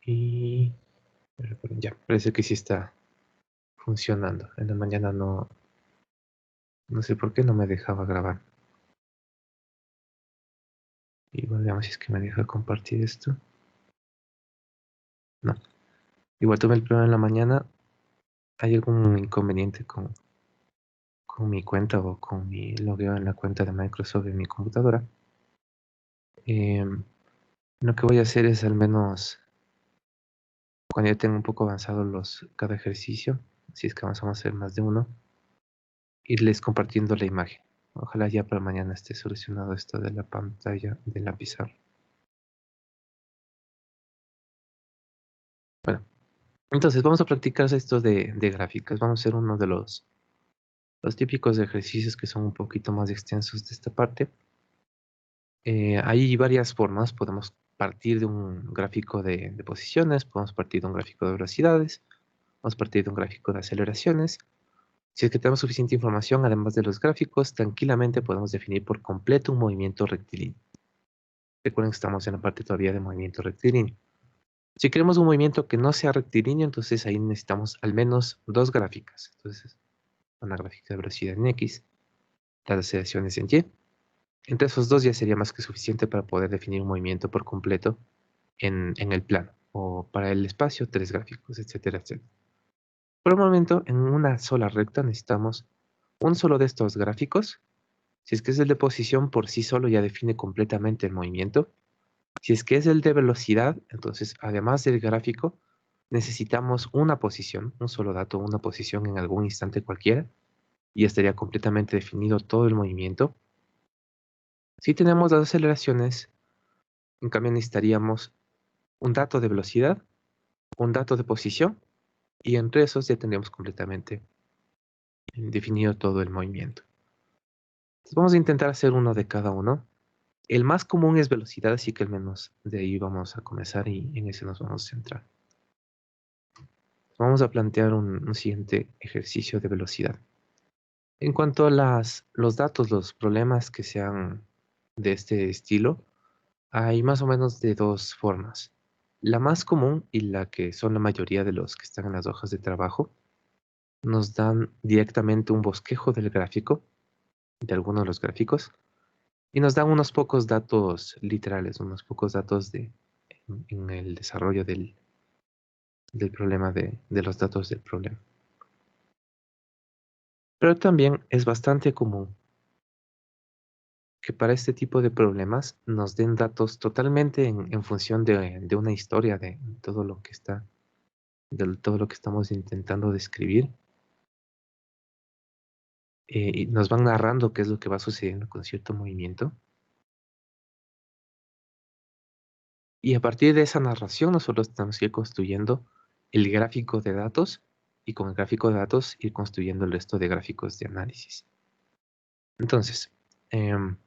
Y ya, parece que sí está funcionando. En la mañana no sé por qué no me dejaba grabar. Igual veamos si es que me deja compartir esto. No. Igual tuve el problema en la mañana. ¿Hay algún inconveniente con mi cuenta o con mi logueo en la cuenta de Microsoft en mi computadora? Lo que voy a hacer es al menos, cuando ya tenga un poco avanzado cada ejercicio, si es que avanzamos a hacer más de uno, irles compartiendo la imagen. Ojalá ya para mañana esté solucionado esto de la pantalla de la pizarra. Bueno, entonces vamos a practicar esto de gráficas. Vamos a hacer uno de los típicos ejercicios que son un poquito más extensos de esta parte. Hay varias formas. Podemos partir de un gráfico de posiciones, podemos partir de un gráfico de velocidades, podemos partir de un gráfico de aceleraciones. Si es que tenemos suficiente información, además de los gráficos, tranquilamente podemos definir por completo un movimiento rectilíneo. Recuerden que estamos en la parte todavía de movimiento rectilíneo. Si queremos un movimiento que no sea rectilíneo, entonces ahí necesitamos al menos dos gráficas. Entonces, una gráfica de velocidad en X, las aceleraciones en Y. Entre esos dos ya sería más que suficiente para poder definir un movimiento por completo en el plano. O para el espacio, tres gráficos, etcétera, etcétera. Por el momento, en una sola recta necesitamos un solo de estos gráficos. Si es que es el de posición, por sí solo ya define completamente el movimiento. Si es que es el de velocidad, entonces además del gráfico, necesitamos una posición, un solo dato, una posición en algún instante cualquiera, y estaría completamente definido todo el movimiento. Si tenemos las aceleraciones, en cambio necesitaríamos un dato de velocidad, un dato de posición, y entre esos ya tendríamos completamente definido todo el movimiento. Entonces vamos a intentar hacer uno de cada uno. El más común es velocidad, así que al menos de ahí vamos a comenzar y en ese nos vamos a centrar. Vamos a plantear un siguiente ejercicio de velocidad. En cuanto a los datos, los problemas que sean de este estilo, hay más o menos de dos formas. La más común y la que son la mayoría de los que están en las hojas de trabajo, nos dan directamente un bosquejo del gráfico, de alguno de los gráficos, y nos dan unos pocos datos literales, unos pocos datos en el desarrollo del problema, de los datos del problema. Pero también es bastante común que para este tipo de problemas nos den datos totalmente en función de una historia, de todo lo que está, de todo lo que estamos intentando describir, y nos van narrando qué es lo que va sucediendo con cierto movimiento. Y a partir de esa narración nosotros tenemos que ir construyendo el gráfico de datos y con el gráfico de datos ir construyendo el resto de gráficos de análisis. Entonces, en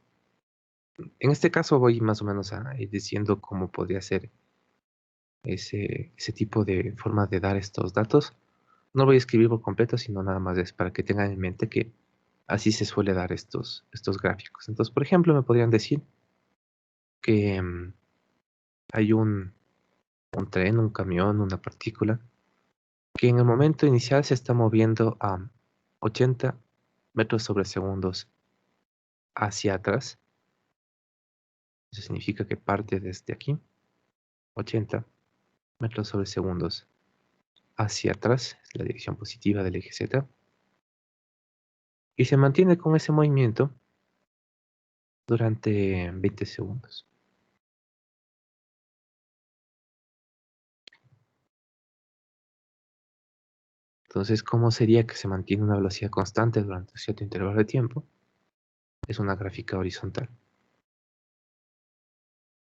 este caso voy más o menos a ir diciendo cómo podría ser ese tipo de forma de dar estos datos. No lo voy a escribir por completo, sino nada más es para que tengan en mente que así se suele dar estos gráficos. Entonces, por ejemplo, me podrían decir que hay un tren, un camión, una partícula, que en el momento inicial se está moviendo a 80 metros sobre segundos hacia atrás. Eso significa que parte desde aquí, 80 metros sobre segundos hacia atrás, es la dirección positiva del eje Z, y se mantiene con ese movimiento durante 20 segundos. Entonces, ¿cómo sería que se mantiene una velocidad constante durante un cierto intervalo de tiempo? Es una gráfica horizontal.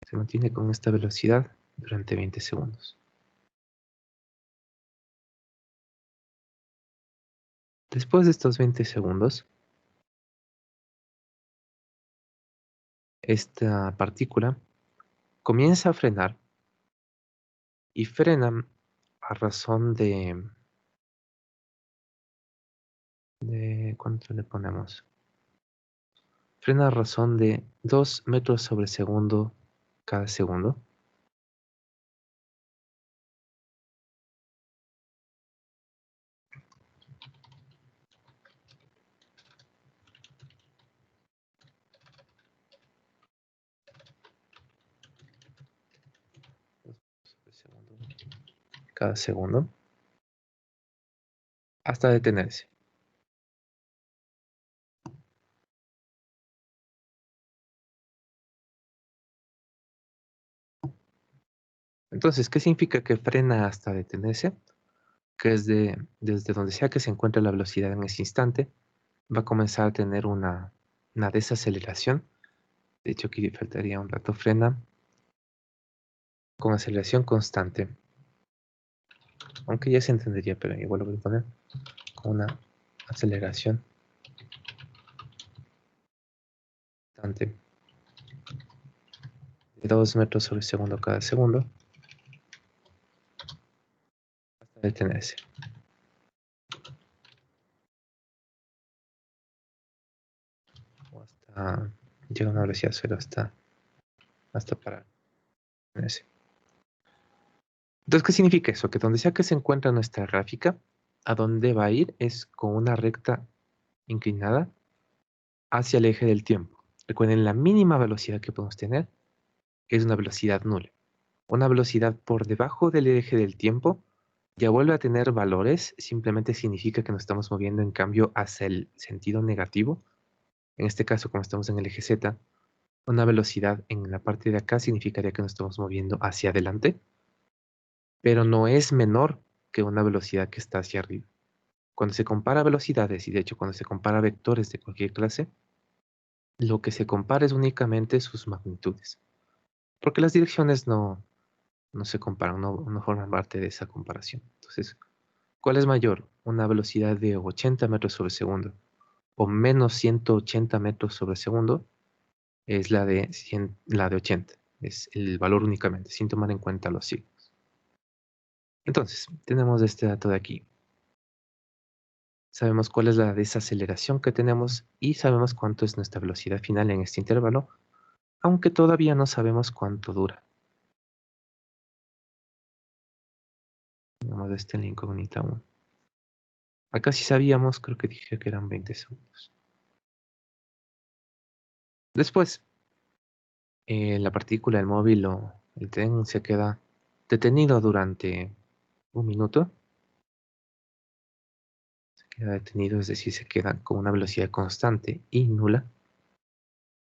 Se mantiene con esta velocidad durante 20 segundos. Después de estos 20 segundos, esta partícula comienza a frenar y frena a razón de ¿cuánto le ponemos? Frena a razón de 2 metros sobre segundo cada segundo. cada segundo hasta detenerse. Entonces, ¿qué significa que frena hasta detenerse? Que desde donde sea que se encuentre la velocidad en ese instante, va a comenzar a tener una desaceleración. De hecho, aquí faltaría un dato, frena con aceleración constante. Aunque ya se entendería, pero igual lo voy a poner con una aceleración constante de 2 metros sobre segundo cada segundo hasta detenerse. O hasta llega a una velocidad cero hasta parar. Detenerse. Entonces, ¿qué significa eso? Que donde sea que se encuentra nuestra gráfica, a dónde va a ir es con una recta inclinada hacia el eje del tiempo. Recuerden, la mínima velocidad que podemos tener es una velocidad nula. Una velocidad por debajo del eje del tiempo ya vuelve a tener valores, simplemente significa que nos estamos moviendo en cambio hacia el sentido negativo. En este caso, como estamos en el eje Z, una velocidad en la parte de acá significaría que nos estamos moviendo hacia adelante, pero no es menor que una velocidad que está hacia arriba. Cuando se compara velocidades, y de hecho cuando se compara vectores de cualquier clase, lo que se compara es únicamente sus magnitudes, porque las direcciones no se comparan, no forman parte de esa comparación. Entonces, ¿cuál es mayor? ¿Una velocidad de 80 metros sobre segundo o menos 180 metros sobre segundo? Es la de 80. Es el valor únicamente, sin tomar en cuenta los signos. Entonces, tenemos este dato de aquí. Sabemos cuál es la desaceleración que tenemos y sabemos cuánto es nuestra velocidad final en este intervalo, aunque todavía no sabemos cuánto dura. Tenemos este en la incógnita aún. Acá sí sabíamos, creo que dije que eran 20 segundos. Después, la partícula, el móvil o el tren se queda detenido durante un minuto. Se queda detenido, es decir, se queda con una velocidad constante y nula.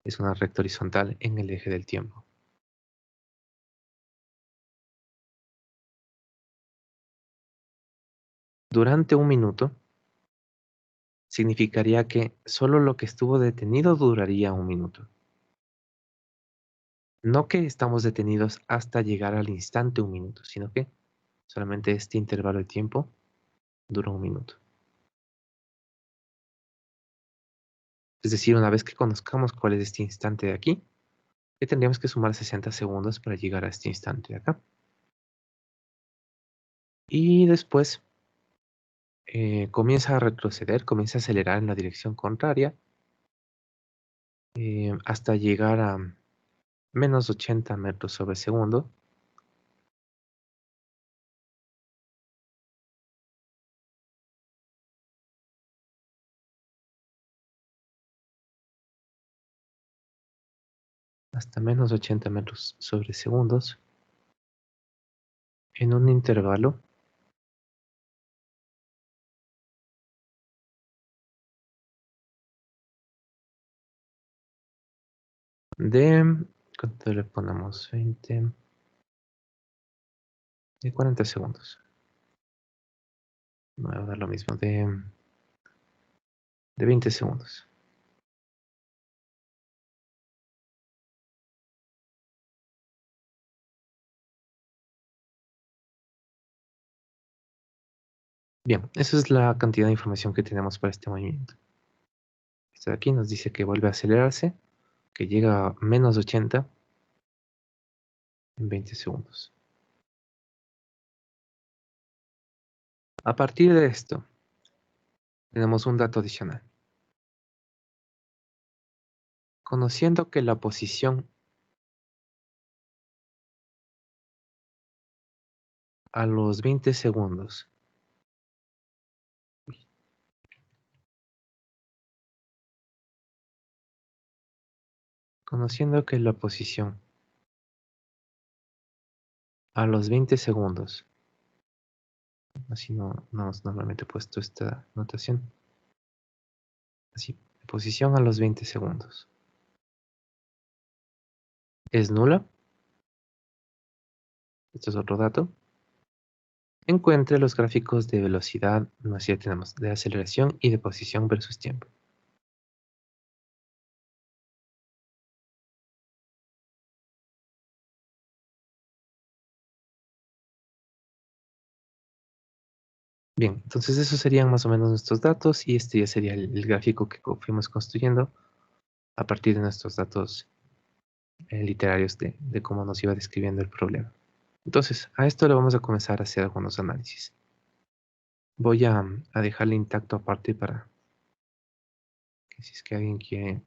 Es una recta horizontal en el eje del tiempo. Durante un minuto significaría que solo lo que estuvo detenido duraría un minuto. No que estamos detenidos hasta llegar al instante un minuto, sino que solamente este intervalo de tiempo dura un minuto. Es decir, una vez que conozcamos cuál es este instante de aquí, le tendríamos que sumar 60 segundos para llegar a este instante de acá. Y después comienza a retroceder, comienza a acelerar en la dirección contraria hasta llegar a menos 80 metros sobre segundo. Hasta menos 80 metros sobre segundos en un intervalo de, ¿cuánto le ponemos? 20, de 40 segundos. Me va a dar lo mismo, de 20 segundos. Bien, esa es la cantidad de información que tenemos para este movimiento. Este de aquí nos dice que vuelve a acelerarse, que llega a menos 80 en 20 segundos. A partir de esto, tenemos un dato adicional. Conociendo que la posición a los 20 segundos, conociendo que la posición a los 20 segundos Así no hemos normalmente puesto esta notación. Así, posición a los 20 segundos. ¿Es nula? Esto es otro dato. Encuentre los gráficos de velocidad, no sé, ya tenemos de aceleración y de posición versus tiempo. Bien, entonces esos serían más o menos nuestros datos y este ya sería el gráfico que fuimos construyendo a partir de nuestros datos literarios de cómo nos iba describiendo el problema. Entonces, a esto le vamos a comenzar a hacer algunos análisis. Voy a dejarle intacto aparte para que si es que alguien quiere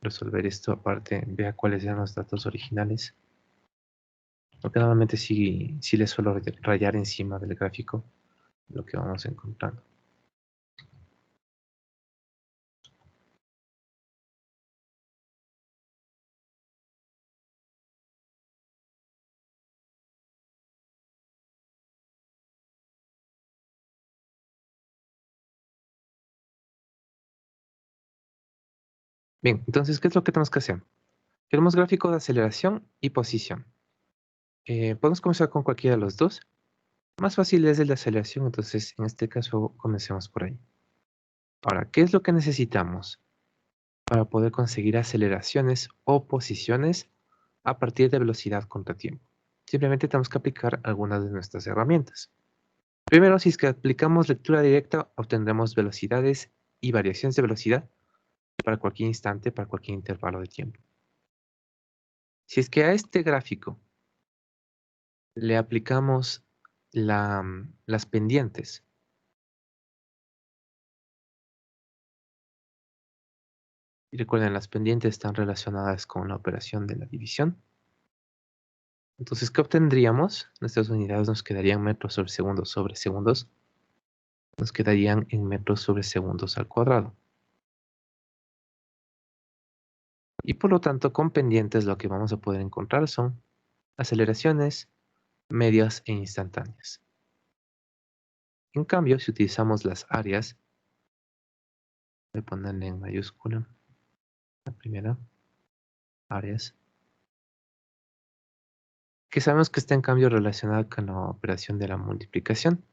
resolver esto aparte, vea cuáles eran los datos originales. Porque normalmente sí le suelo rayar encima del gráfico lo que vamos encontrando. Bien, entonces, ¿qué es lo que tenemos que hacer? Queremos gráfico de aceleración y posición. Podemos comenzar con cualquiera de los dos. Más fácil es el de aceleración, entonces en este caso comencemos por ahí. Ahora, ¿qué es lo que necesitamos para poder conseguir aceleraciones o posiciones a partir de velocidad contra tiempo? Simplemente tenemos que aplicar algunas de nuestras herramientas. Primero, si es que aplicamos lectura directa, obtendremos velocidades y variaciones de velocidad para cualquier instante, para cualquier intervalo de tiempo. Si es que a este gráfico le aplicamos las pendientes, y recuerden, las pendientes están relacionadas con la operación de la división. Entonces, ¿qué obtendríamos? Nuestras unidades nos quedarían metros sobre segundos, nos quedarían en metros sobre segundos al cuadrado. Y por lo tanto, con pendientes lo que vamos a poder encontrar son aceleraciones medias e instantáneas. En cambio, si utilizamos las áreas, voy a ponerle en mayúscula la primera, áreas, que sabemos que está en cambio relacionada con la operación de la multiplicación.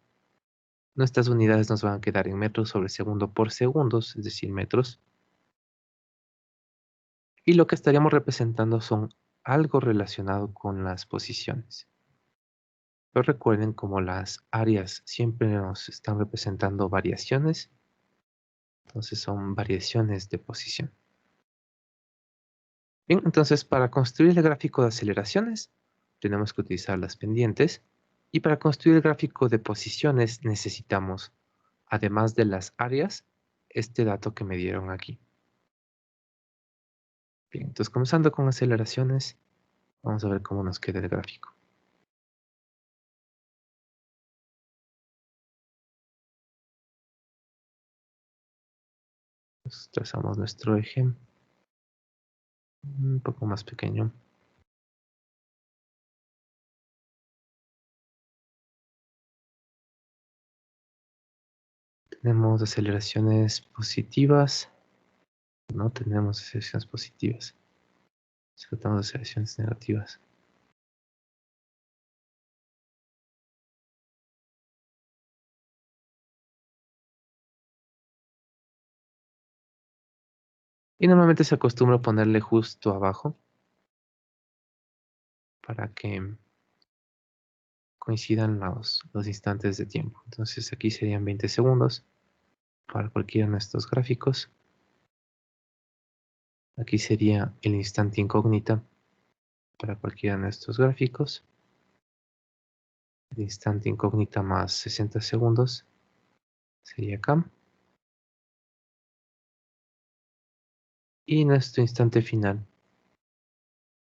Nuestras unidades nos van a quedar en metros sobre segundo por segundos, es decir, metros. Y lo que estaríamos representando son algo relacionado con las posiciones. Pero recuerden, como las áreas siempre nos están representando variaciones, entonces son variaciones de posición. Bien, entonces para construir el gráfico de aceleraciones tenemos que utilizar las pendientes, y para construir el gráfico de posiciones necesitamos, además de las áreas, este dato que me dieron aquí. Bien, entonces comenzando con aceleraciones, vamos a ver cómo nos queda el gráfico. Entonces, trazamos nuestro eje un poco más pequeño. Tenemos aceleraciones positivas. No tenemos aceleraciones positivas. Solo tenemos aceleraciones negativas. Y normalmente se acostumbra a ponerle justo abajo para que coincidan los instantes de tiempo. Entonces aquí serían 20 segundos para cualquiera de estos gráficos. Aquí sería el instante incógnita para cualquiera de estos gráficos. El instante incógnita más 60 segundos sería acá. Y nuestro instante final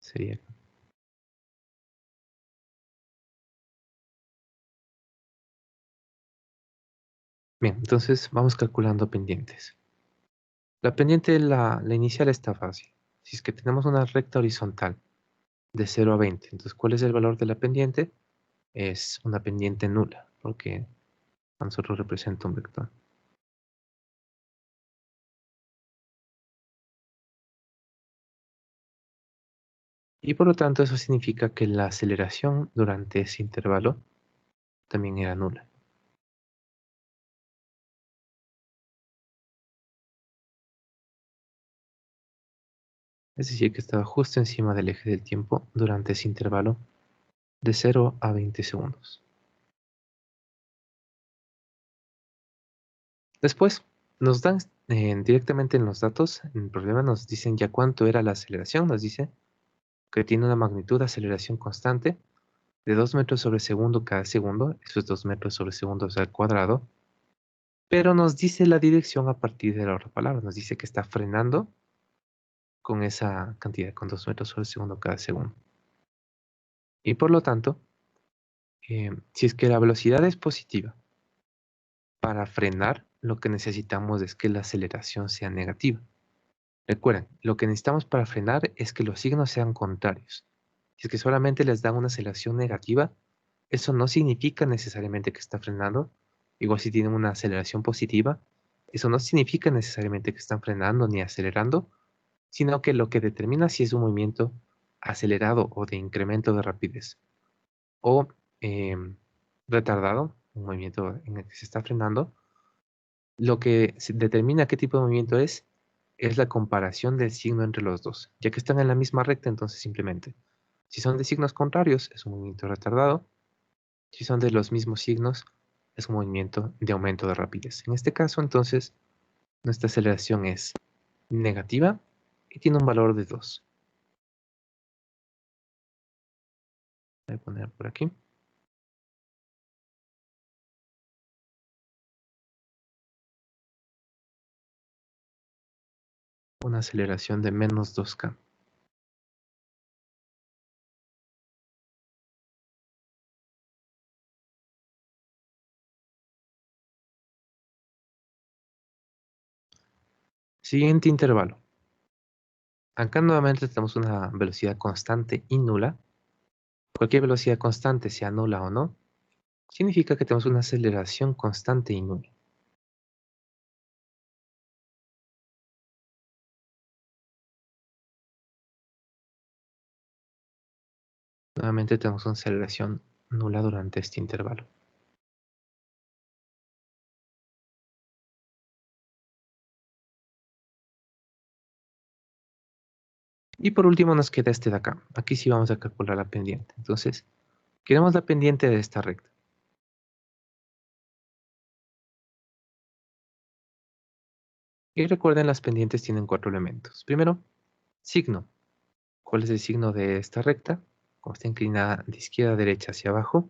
sería acá. Bien, entonces vamos calculando pendientes. La pendiente, la inicial está fácil. Si es que tenemos una recta horizontal de 0 a 20, entonces ¿cuál es el valor de la pendiente? Es una pendiente nula, porque A nosotros representa un vector. Y por lo tanto eso significa que la aceleración durante ese intervalo también era nula. Es decir, que estaba justo encima del eje del tiempo durante ese intervalo de 0 a 20 segundos. Después, nos dan directamente en los datos, en el problema nos dicen ya cuánto era la aceleración, nos dice que tiene una magnitud de aceleración constante de 2 metros sobre segundo cada segundo, eso es 2 metros sobre segundo al cuadrado, pero nos dice la dirección a partir de la otra palabra, nos dice que está frenando con esa cantidad, con 2 metros sobre segundo cada segundo. Y por lo tanto, si es que la velocidad es positiva, para frenar lo que necesitamos es que la aceleración sea negativa. Recuerden, lo que necesitamos para frenar es que los signos sean contrarios. Si es que solamente les dan una aceleración negativa, eso no significa necesariamente que está frenando. Igual si tienen una aceleración positiva, eso no significa necesariamente que están frenando ni acelerando, sino que lo que determina si es un movimiento acelerado o de incremento de rapidez o retardado, un movimiento en el que se está frenando, lo que determina qué tipo de movimiento es la comparación del signo entre los dos. Ya que están en la misma recta, entonces simplemente, si son de signos contrarios, es un movimiento retardado. Si son de los mismos signos, es un movimiento de aumento de rapidez. En este caso, entonces, nuestra aceleración es negativa y tiene un valor de 2. Voy a poner por aquí. Una aceleración de menos 2K. Siguiente intervalo. Acá nuevamente tenemos una velocidad constante y nula. Cualquier velocidad constante, sea nula o no, significa que tenemos una aceleración constante y nula. Nuevamente tenemos una aceleración nula durante este intervalo. Y por último nos queda este de acá. Aquí sí vamos a calcular la pendiente. Entonces, queremos la pendiente de esta recta. Y recuerden, las pendientes tienen 4 elementos. Primero, signo. ¿Cuál es el signo de esta recta? Como está inclinada de izquierda a derecha hacia abajo,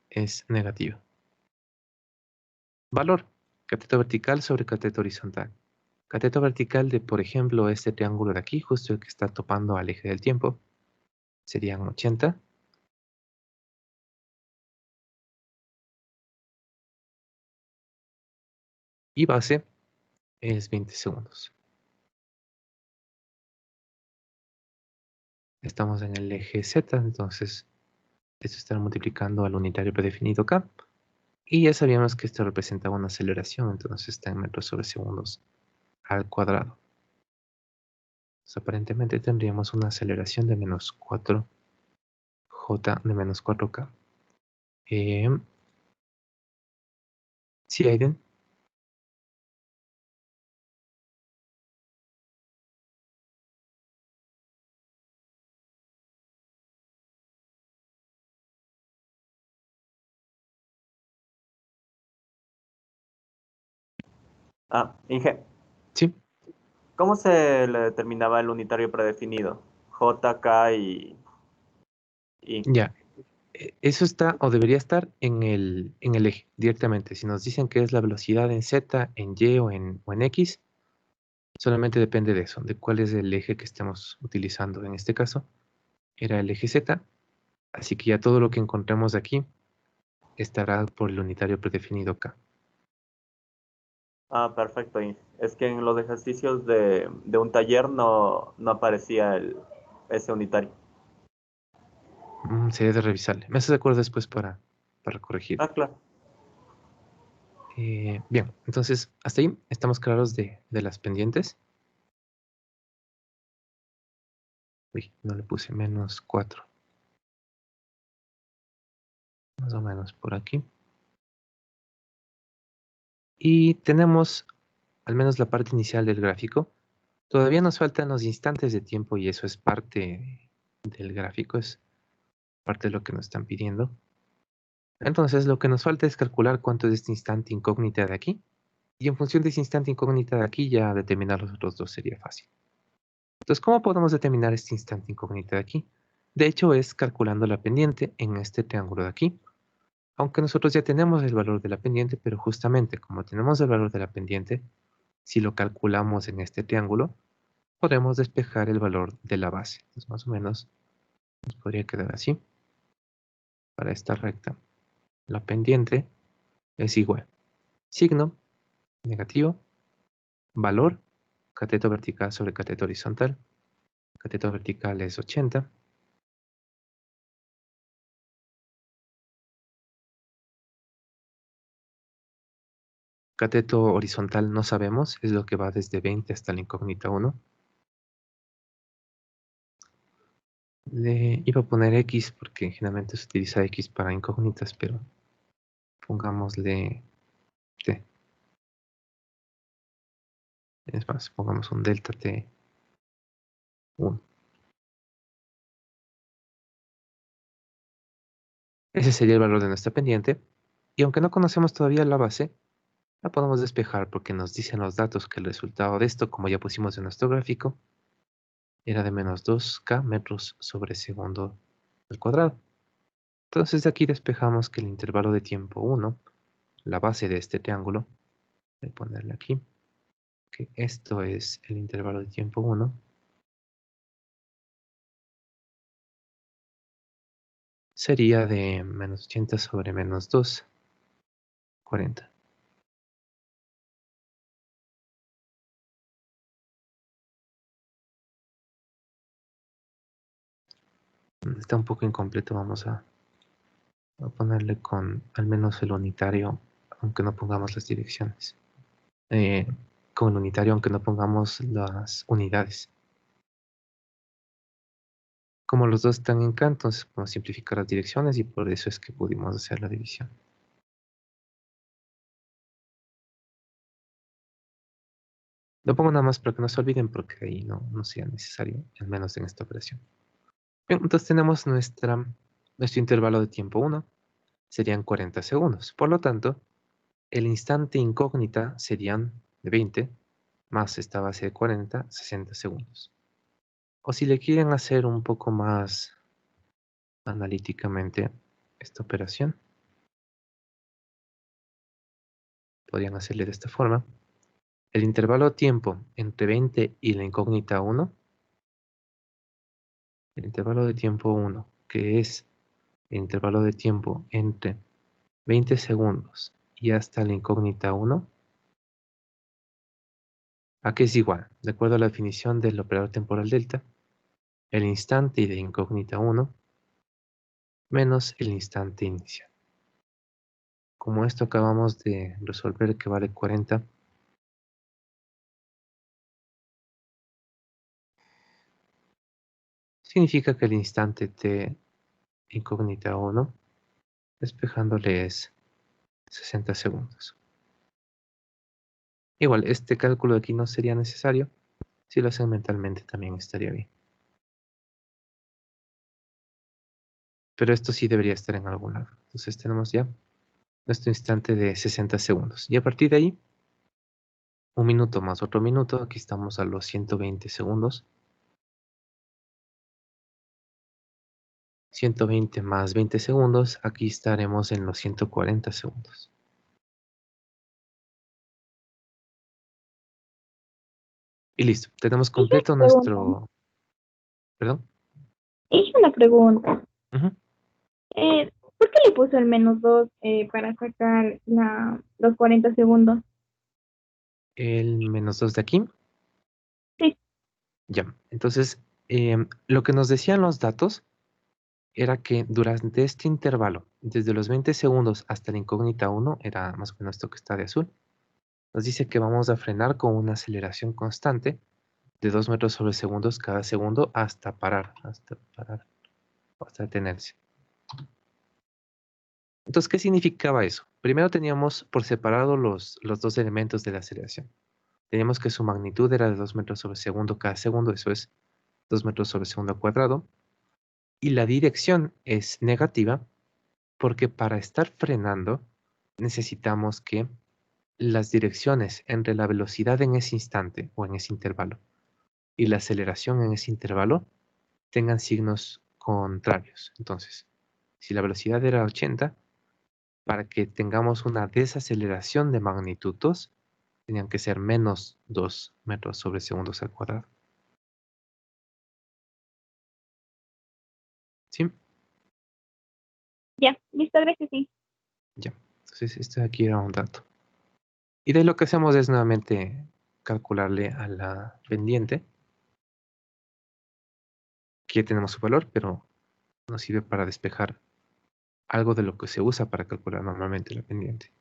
es negativo. Valor. Cateto vertical sobre cateto horizontal. Cateto vertical de, por ejemplo, este triángulo de aquí, justo el que está topando al eje del tiempo, serían 80. Y base es 20 segundos. Estamos en el eje Z, entonces esto está multiplicando al unitario predefinido K. Y ya sabíamos que esto representaba una aceleración, entonces está en metros sobre segundos al cuadrado. Entonces, aparentemente tendríamos una aceleración de menos 4 J de menos 4K. Sí, Aiden. Inge, Sí, ¿cómo se le determinaba el unitario predefinido? J, K y I. ya. Eso está o debería estar en el eje directamente. Si nos dicen que es la velocidad en Z, en Y o en X, solamente depende de eso, de cuál es el eje que estemos utilizando. En este caso, era el eje Z, así que ya todo lo que encontremos aquí estará por el unitario predefinido K. Perfecto, Inge. Es que en los ejercicios de un taller no aparecía ese unitario. Sería de revisarle. Me haces de acuerdo después para corregir. Claro. Bien, entonces hasta ahí estamos claros de las pendientes. Uy, no le puse -4. Más o menos por aquí. Y tenemos al menos la parte inicial del gráfico. Todavía nos faltan los instantes de tiempo y eso es parte del gráfico, es parte de lo que nos están pidiendo. Entonces lo que nos falta es calcular cuánto es este instante incógnita de aquí. Y en función de ese instante incógnita de aquí ya determinar los otros dos sería fácil. Entonces, ¿cómo podemos determinar este instante incógnita de aquí? De hecho, es calculando la pendiente en este triángulo de aquí. Aunque nosotros ya tenemos el valor de la pendiente, pero justamente como tenemos el valor de la pendiente, si lo calculamos en este triángulo, podemos despejar el valor de la base. Entonces, más o menos, nos podría quedar así. Para esta recta, la pendiente es igual. Signo negativo, valor, cateto vertical sobre cateto horizontal. Cateto vertical es 80. Cateto horizontal no sabemos, es lo que va desde 20 hasta la incógnita 1. Le iba a poner X porque generalmente se utiliza X para incógnitas, pero pongámosle T. Es más, pongamos un delta T1. Ese sería el valor de nuestra pendiente. Y aunque no conocemos todavía la base, la podemos despejar porque nos dicen los datos que el resultado de esto, como ya pusimos en nuestro gráfico, era de -2K metros sobre segundo al cuadrado. Entonces de aquí despejamos que el intervalo de tiempo 1, la base de este triángulo, voy a ponerle aquí, que esto es el intervalo de tiempo 1, sería de -80 sobre -2, 40. Está un poco incompleto, vamos a ponerle con al menos el unitario, aunque no pongamos las direcciones. Con el unitario, aunque no pongamos las unidades. Como los dos están en K, entonces podemos simplificar las direcciones y por eso es que pudimos hacer la división. Lo pongo nada más para que no se olviden porque ahí no sea necesario, al menos en esta operación. Bien, entonces tenemos nuestro intervalo de tiempo 1, serían 40 segundos. Por lo tanto, el instante incógnita serían de 20 más esta base de 40, 60 segundos. O si le quieren hacer un poco más analíticamente esta operación, podrían hacerle de esta forma. El intervalo de tiempo entre 20 y la incógnita 1, el intervalo de tiempo 1, que es el intervalo de tiempo entre 20 segundos y hasta la incógnita 1, ¿a qué es igual? De acuerdo a la definición del operador temporal delta, el instante de incógnita 1 menos el instante inicial. Como esto acabamos de resolver que vale 40, significa que el instante t incógnita 1, despejándole es 60 segundos. Igual, este cálculo de aquí no sería necesario. Si lo hacen mentalmente también estaría bien. Pero esto sí debería estar en algún lado. Entonces tenemos ya nuestro instante de 60 segundos. Y a partir de ahí, un minuto más otro minuto. Aquí estamos a los 120 segundos. 120 más 20 segundos. Aquí estaremos en los 140 segundos. Y listo. Tenemos Hice completo una pregunta. nuestro... ¿Perdón? Hice una pregunta. Ujú. ¿Por qué le puso el -2 para sacar los 40 segundos? El -2 de aquí. Sí. Ya. Entonces, lo que nos decían los datos era que durante este intervalo desde los 20 segundos hasta la incógnita 1, era más o menos esto que está de azul, nos dice que vamos a frenar con una aceleración constante de 2 metros sobre segundos cada segundo hasta parar, hasta detenerse. Entonces, ¿qué significaba eso? Primero teníamos por separado los dos elementos de la aceleración. Teníamos que su magnitud era de 2 metros sobre segundo cada segundo, eso es 2 metros sobre segundo al cuadrado. Y la dirección es negativa porque para estar frenando necesitamos que las direcciones entre la velocidad en ese instante o en ese intervalo y la aceleración en ese intervalo tengan signos contrarios. Entonces, si la velocidad era 80, para que tengamos una desaceleración de magnitud 2, tenían que ser menos 2 metros sobre segundos al cuadrado. ¿Sí? Ya, listo, gracias, sí. Ya. Entonces, esto de aquí era un dato. Y de ahí lo que hacemos es nuevamente calcularle a la pendiente, que ya tenemos su valor, pero nos sirve para despejar algo de lo que se usa para calcular normalmente la pendiente.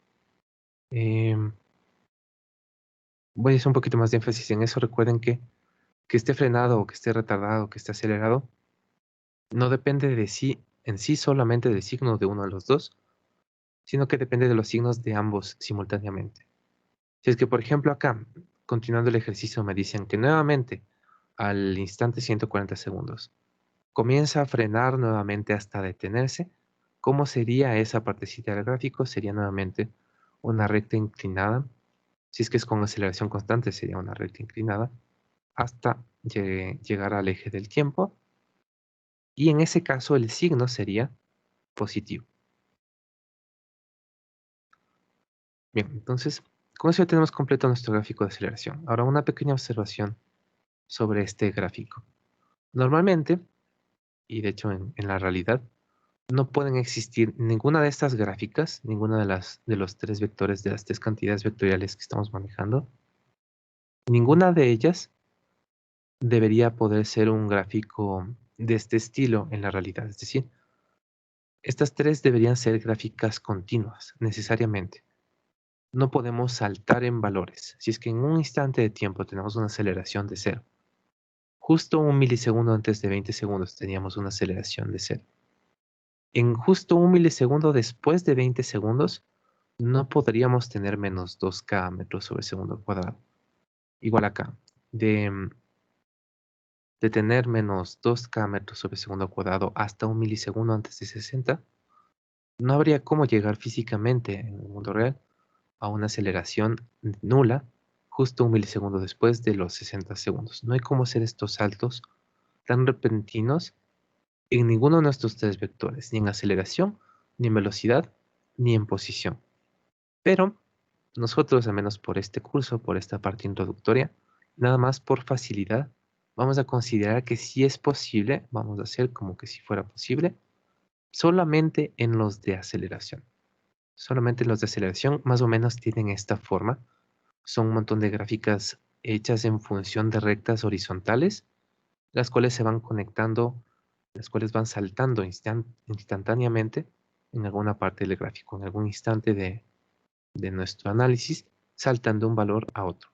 Voy a hacer un poquito más de énfasis en eso. Recuerden que esté frenado o que esté retardado o que esté acelerado no depende de sí en sí solamente del signo de uno de los dos, sino que depende de los signos de ambos simultáneamente. Si es que, por ejemplo, acá, continuando el ejercicio, me dicen que nuevamente al instante 140 segundos comienza a frenar nuevamente hasta detenerse, ¿cómo sería esa partecita del gráfico? Sería nuevamente una recta inclinada. Si es que es con aceleración constante, sería una recta inclinada hasta llegar al eje del tiempo. Y en ese caso el signo sería positivo. Bien, entonces, con eso ya tenemos completo nuestro gráfico de aceleración. Ahora, una pequeña observación sobre este gráfico. Normalmente, y de hecho en la realidad, no pueden existir ninguna de estas gráficas, ninguna de los tres vectores de las tres cantidades vectoriales que estamos manejando. Ninguna de ellas debería poder ser un gráfico de este estilo en la realidad. Es decir, estas tres deberían ser gráficas continuas, necesariamente. No podemos saltar en valores. Si es que en un instante de tiempo tenemos una aceleración de 0, justo un milisegundo antes de 20 segundos teníamos una aceleración de 0. En justo un milisegundo después de 20 segundos, no podríamos tener menos 2K metros sobre segundo al cuadrado. Igual acá, de tener menos 2K metros sobre segundo al cuadrado hasta un milisegundo antes de 60, no habría cómo llegar físicamente en el mundo real a una aceleración nula justo un milisegundo después de los 60 segundos. No hay cómo hacer estos saltos tan repentinos en ninguno de nuestros tres vectores, ni en aceleración, ni en velocidad, ni en posición. Pero nosotros, al menos por este curso, por esta parte introductoria, nada más por facilidad, vamos a considerar que sí es posible, vamos a hacer como que si fuera posible, solamente en los de aceleración. Solamente los de aceleración más o menos tienen esta forma. Son un montón de gráficas hechas en función de rectas horizontales, las cuales se van conectando, las cuales van saltando instantáneamente en alguna parte del gráfico, en algún instante de nuestro análisis, saltando un valor a otro,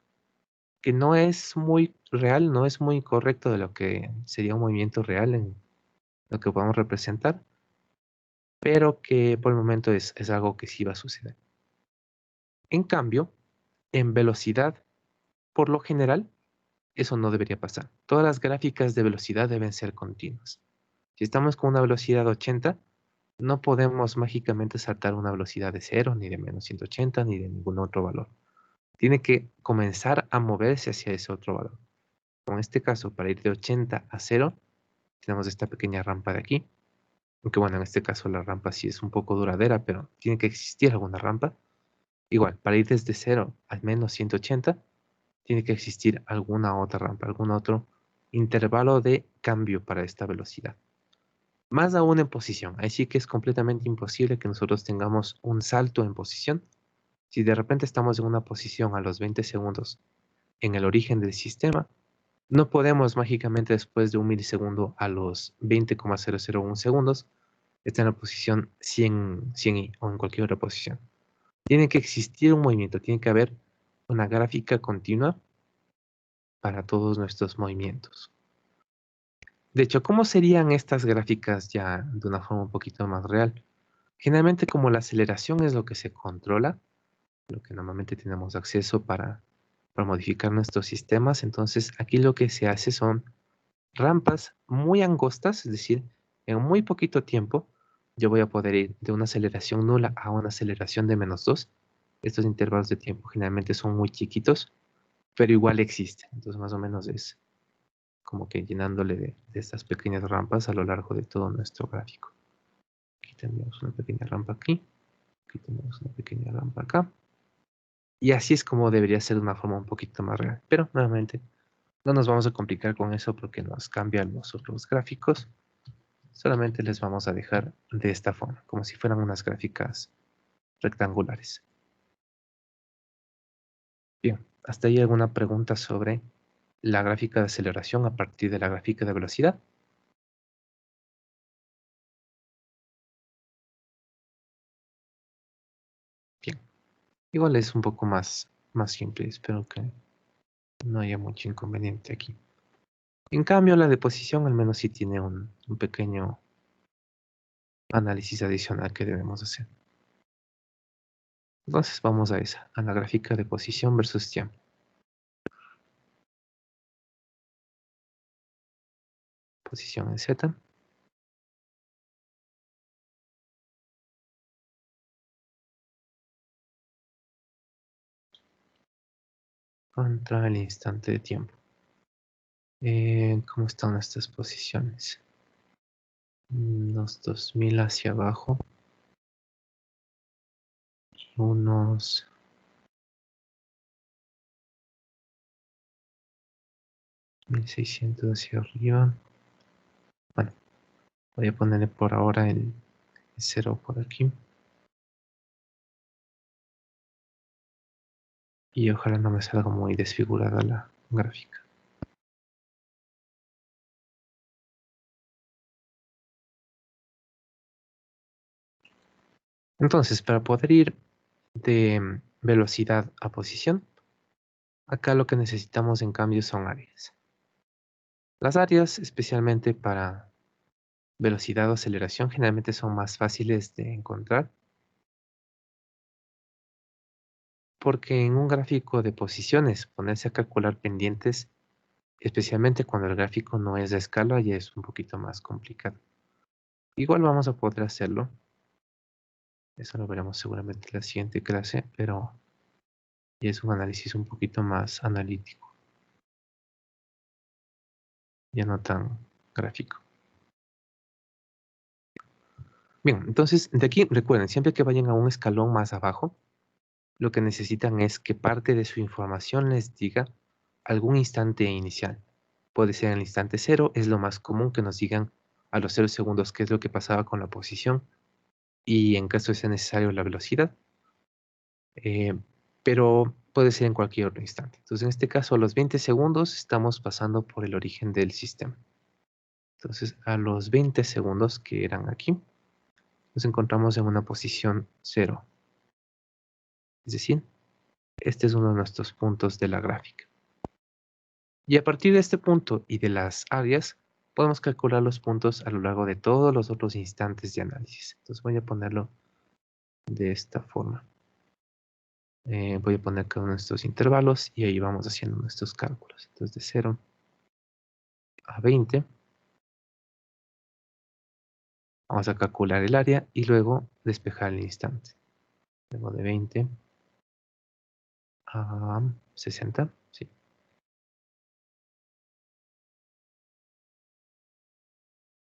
que no es muy real, no es muy correcto de lo que sería un movimiento real en lo que podemos representar, pero que por el momento es algo que sí va a suceder. En cambio, en velocidad, por lo general, eso no debería pasar. Todas las gráficas de velocidad deben ser continuas. Si estamos con una velocidad de 80, no podemos mágicamente saltar una velocidad de 0, ni de menos 180, ni de ningún otro valor. Tiene que comenzar a moverse hacia ese otro valor. En este caso, para ir de 80 a 0, tenemos esta pequeña rampa de aquí. Aunque bueno, en este caso la rampa sí es un poco duradera, pero tiene que existir alguna rampa. Igual, para ir desde 0 al menos 180, tiene que existir alguna otra rampa, algún otro intervalo de cambio para esta velocidad. Más aún en posición. Ahí sí que es completamente imposible que nosotros tengamos un salto en posición. Si de repente estamos en una posición a los 20 segundos en el origen del sistema, no podemos mágicamente después de un milisegundo a los 20,001 segundos está en la posición 100i o en cualquier otra posición. Tiene que existir un movimiento, tiene que haber una gráfica continua para todos nuestros movimientos. De hecho, ¿cómo serían estas gráficas ya de una forma un poquito más real? Generalmente, como la aceleración es lo que se controla, lo que normalmente tenemos acceso para modificar nuestros sistemas, entonces aquí lo que se hace son rampas muy angostas, es decir, en muy poquito tiempo yo voy a poder ir de una aceleración nula a una aceleración de -2. Estos intervalos de tiempo generalmente son muy chiquitos, pero igual existen. Entonces más o menos es como que llenándole de estas pequeñas rampas a lo largo de todo nuestro gráfico. Aquí tenemos una pequeña rampa aquí tenemos una pequeña rampa acá. Y así es como debería ser de una forma un poquito más real. Pero nuevamente, no nos vamos a complicar con eso porque nos cambian los otros gráficos. Solamente les vamos a dejar de esta forma, como si fueran unas gráficas rectangulares. Bien, ¿hasta ahí alguna pregunta sobre la gráfica de aceleración a partir de la gráfica de velocidad? Bien, igual es un poco más simple, espero que no haya mucho inconveniente aquí. En cambio, la de posición al menos sí tiene un pequeño análisis adicional que debemos hacer. Entonces vamos a esa, a la gráfica de posición versus tiempo. Posición en Z. Contra el instante de tiempo. ¿Cómo están estas posiciones? Unos 2000 hacia abajo. Y unos 1600 hacia arriba. Bueno, voy a ponerle por ahora el 0 por aquí. Y ojalá no me salga muy desfigurada la gráfica. Entonces, para poder ir de velocidad a posición, acá lo que necesitamos en cambio son áreas. Las áreas, especialmente para velocidad o aceleración, generalmente son más fáciles de encontrar, porque en un gráfico de posiciones, ponerse a calcular pendientes, especialmente cuando el gráfico no es de escala, ya es un poquito más complicado. Igual vamos a poder hacerlo. Eso lo veremos seguramente en la siguiente clase, pero ya es un análisis un poquito más analítico, ya no tan gráfico. Bien, entonces de aquí recuerden, siempre que vayan a un escalón más abajo, lo que necesitan es que parte de su información les diga algún instante inicial. Puede ser en el instante 0, es lo más común que nos digan a los 0 segundos qué es lo que pasaba con la posición y en caso de ser necesario la velocidad, pero puede ser en cualquier otro instante. Entonces en este caso a los 20 segundos estamos pasando por el origen del sistema. Entonces a los 20 segundos que eran aquí, nos encontramos en una posición 0. Es decir, este es uno de nuestros puntos de la gráfica. Y a partir de este punto y de las áreas, podemos calcular los puntos a lo largo de todos los otros instantes de análisis. Entonces voy a ponerlo de esta forma. Voy a poner cada uno de estos intervalos y ahí vamos haciendo nuestros cálculos. Entonces de 0 a 20. Vamos a calcular el área y luego despejar el instante. Luego de 20 a 60. Sí.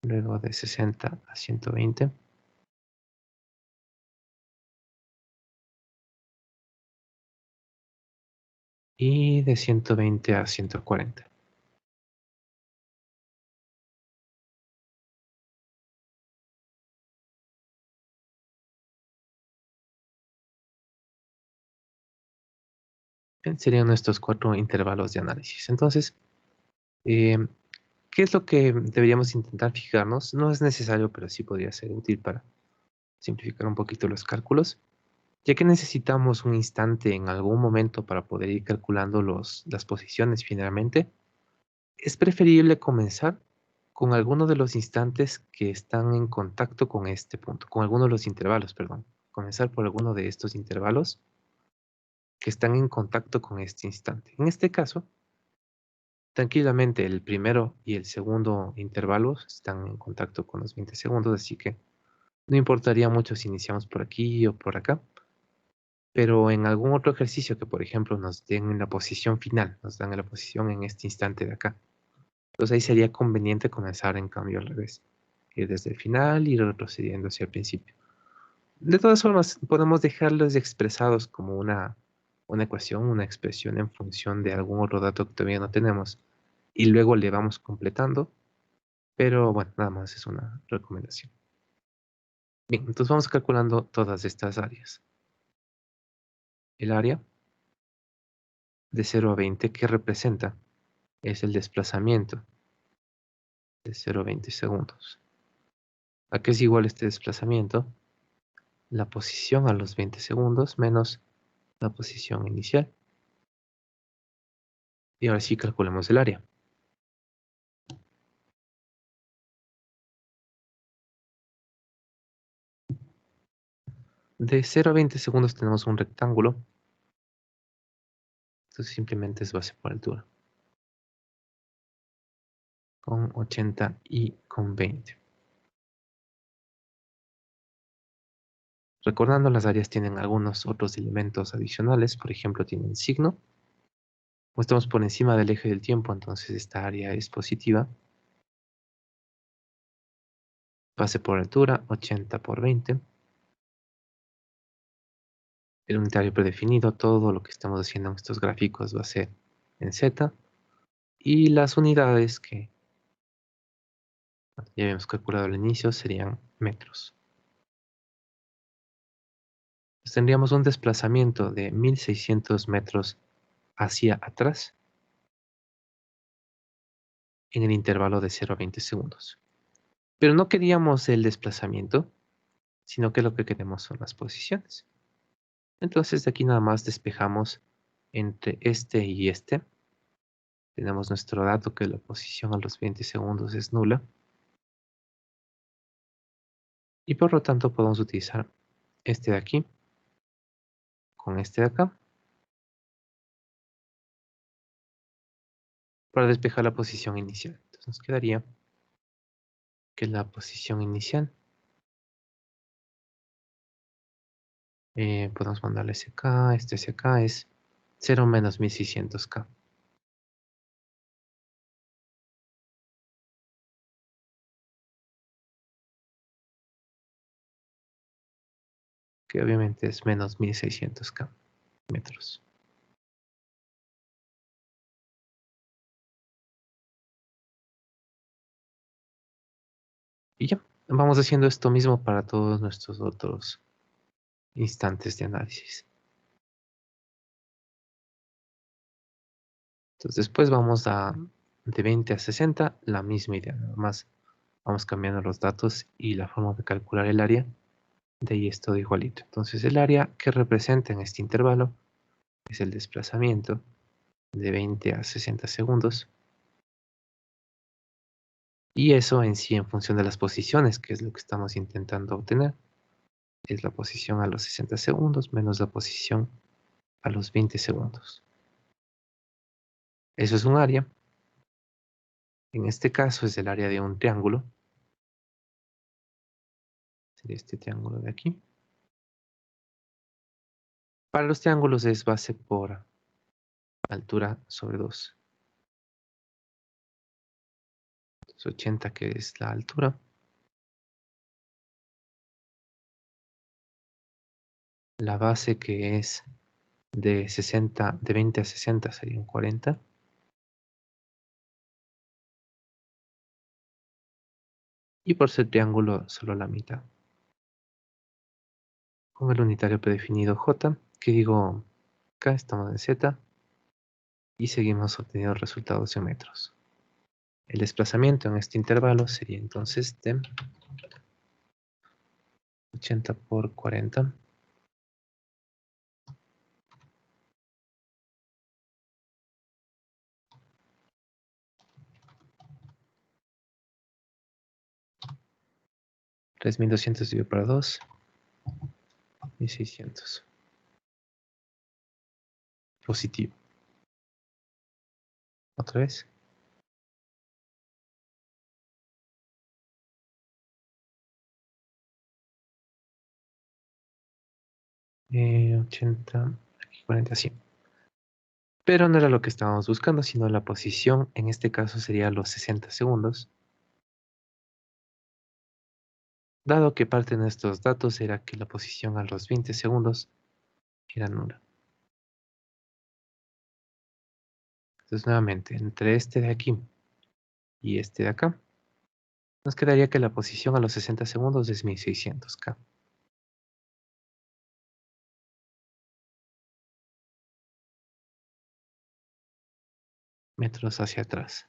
Luego de 60 a 120. Y de 120 a 140. Bien, serían nuestros 4 intervalos de análisis. Entonces, ¿Qué es lo que deberíamos intentar fijarnos? No es necesario, pero sí podría ser útil para simplificar un poquito los cálculos, ya que necesitamos un instante en algún momento para poder ir calculando las posiciones finalmente. Es preferible comenzar con alguno de los instantes que están en contacto con este punto, con alguno de los intervalos, perdón. Comenzar por alguno de estos intervalos que están en contacto con este instante. En este caso, tranquilamente el primero y el segundo intervalos están en contacto con los 20 segundos, así que no importaría mucho si iniciamos por aquí o por acá. Pero en algún otro ejercicio que, por ejemplo, nos den en la posición final, nos dan en la posición en este instante de acá. Entonces ahí sería conveniente comenzar en cambio al revés. Ir desde el final y retrocediendo hacia el principio. De todas formas, podemos dejarlos expresados como una ecuación, una expresión en función de algún otro dato que todavía no tenemos. Y luego le vamos completando. Pero bueno, nada más es una recomendación. Bien, entonces vamos calculando todas estas áreas. El área de 0 a 20, ¿qué representa? Es el desplazamiento de 0 a 20 segundos. ¿A qué es igual este desplazamiento? La posición a los 20 segundos menos la posición inicial. Y ahora sí calculemos el área. De 0 a 20 segundos tenemos un rectángulo. Entonces simplemente es base por altura. Con 80 y con 20. Recordando, las áreas tienen algunos otros elementos adicionales. Por ejemplo, tienen signo. Como estamos por encima del eje del tiempo, entonces esta área es positiva. Base por altura, 80 por 20. El unitario predefinido, todo lo que estamos haciendo en estos gráficos va a ser en Z. Y las unidades que ya habíamos calculado al inicio serían metros. Pues tendríamos un desplazamiento de 1600 metros hacia atrás en el intervalo de 0 a 20 segundos. Pero no queríamos el desplazamiento, sino que lo que queremos son las posiciones. Entonces de aquí nada más despejamos entre este y este. Tenemos nuestro dato que la posición a los 20 segundos es nula. Y por lo tanto podemos utilizar este de aquí con este de acá para despejar la posición inicial. Entonces nos quedaría que la posición inicial, podemos mandarle ese acá, este hacia acá, es 0 menos 1600K. Que obviamente es menos 1600K metros. Y ya, vamos haciendo esto mismo para todos nuestros otros instantes de análisis. Entonces después vamos de 20 a 60, la misma idea, nada más vamos cambiando los datos y la forma de calcular el área. De ahí es todo igualito. Entonces el área que representa en este intervalo es el desplazamiento de 20 a 60 segundos. Y eso en sí, en función de las posiciones, que es lo que estamos intentando obtener, es la posición a los 60 segundos menos la posición a los 20 segundos. Eso es un área. En este caso es el área de un triángulo. Sería este triángulo de aquí. Para los triángulos es base por altura sobre 2. Entonces 80 que es la altura. La base que es de 20 a 60 serían 40. Y por ser triángulo solo la mitad. Con el unitario predefinido J, que digo, acá estamos en Z. Y seguimos obteniendo resultados en metros. El desplazamiento en este intervalo sería entonces de 80 por 40. $3,200 dividido por 2, 1,600. Positivo. Otra vez. 80, aquí 40, sí. Pero no era lo que estábamos buscando, sino la posición. En este caso sería los 60 segundos. Dado que parte de nuestros datos era que la posición a los 20 segundos era nula. Entonces nuevamente, entre este de aquí y este de acá, nos quedaría que la posición a los 60 segundos es 1600 K. Metros hacia atrás.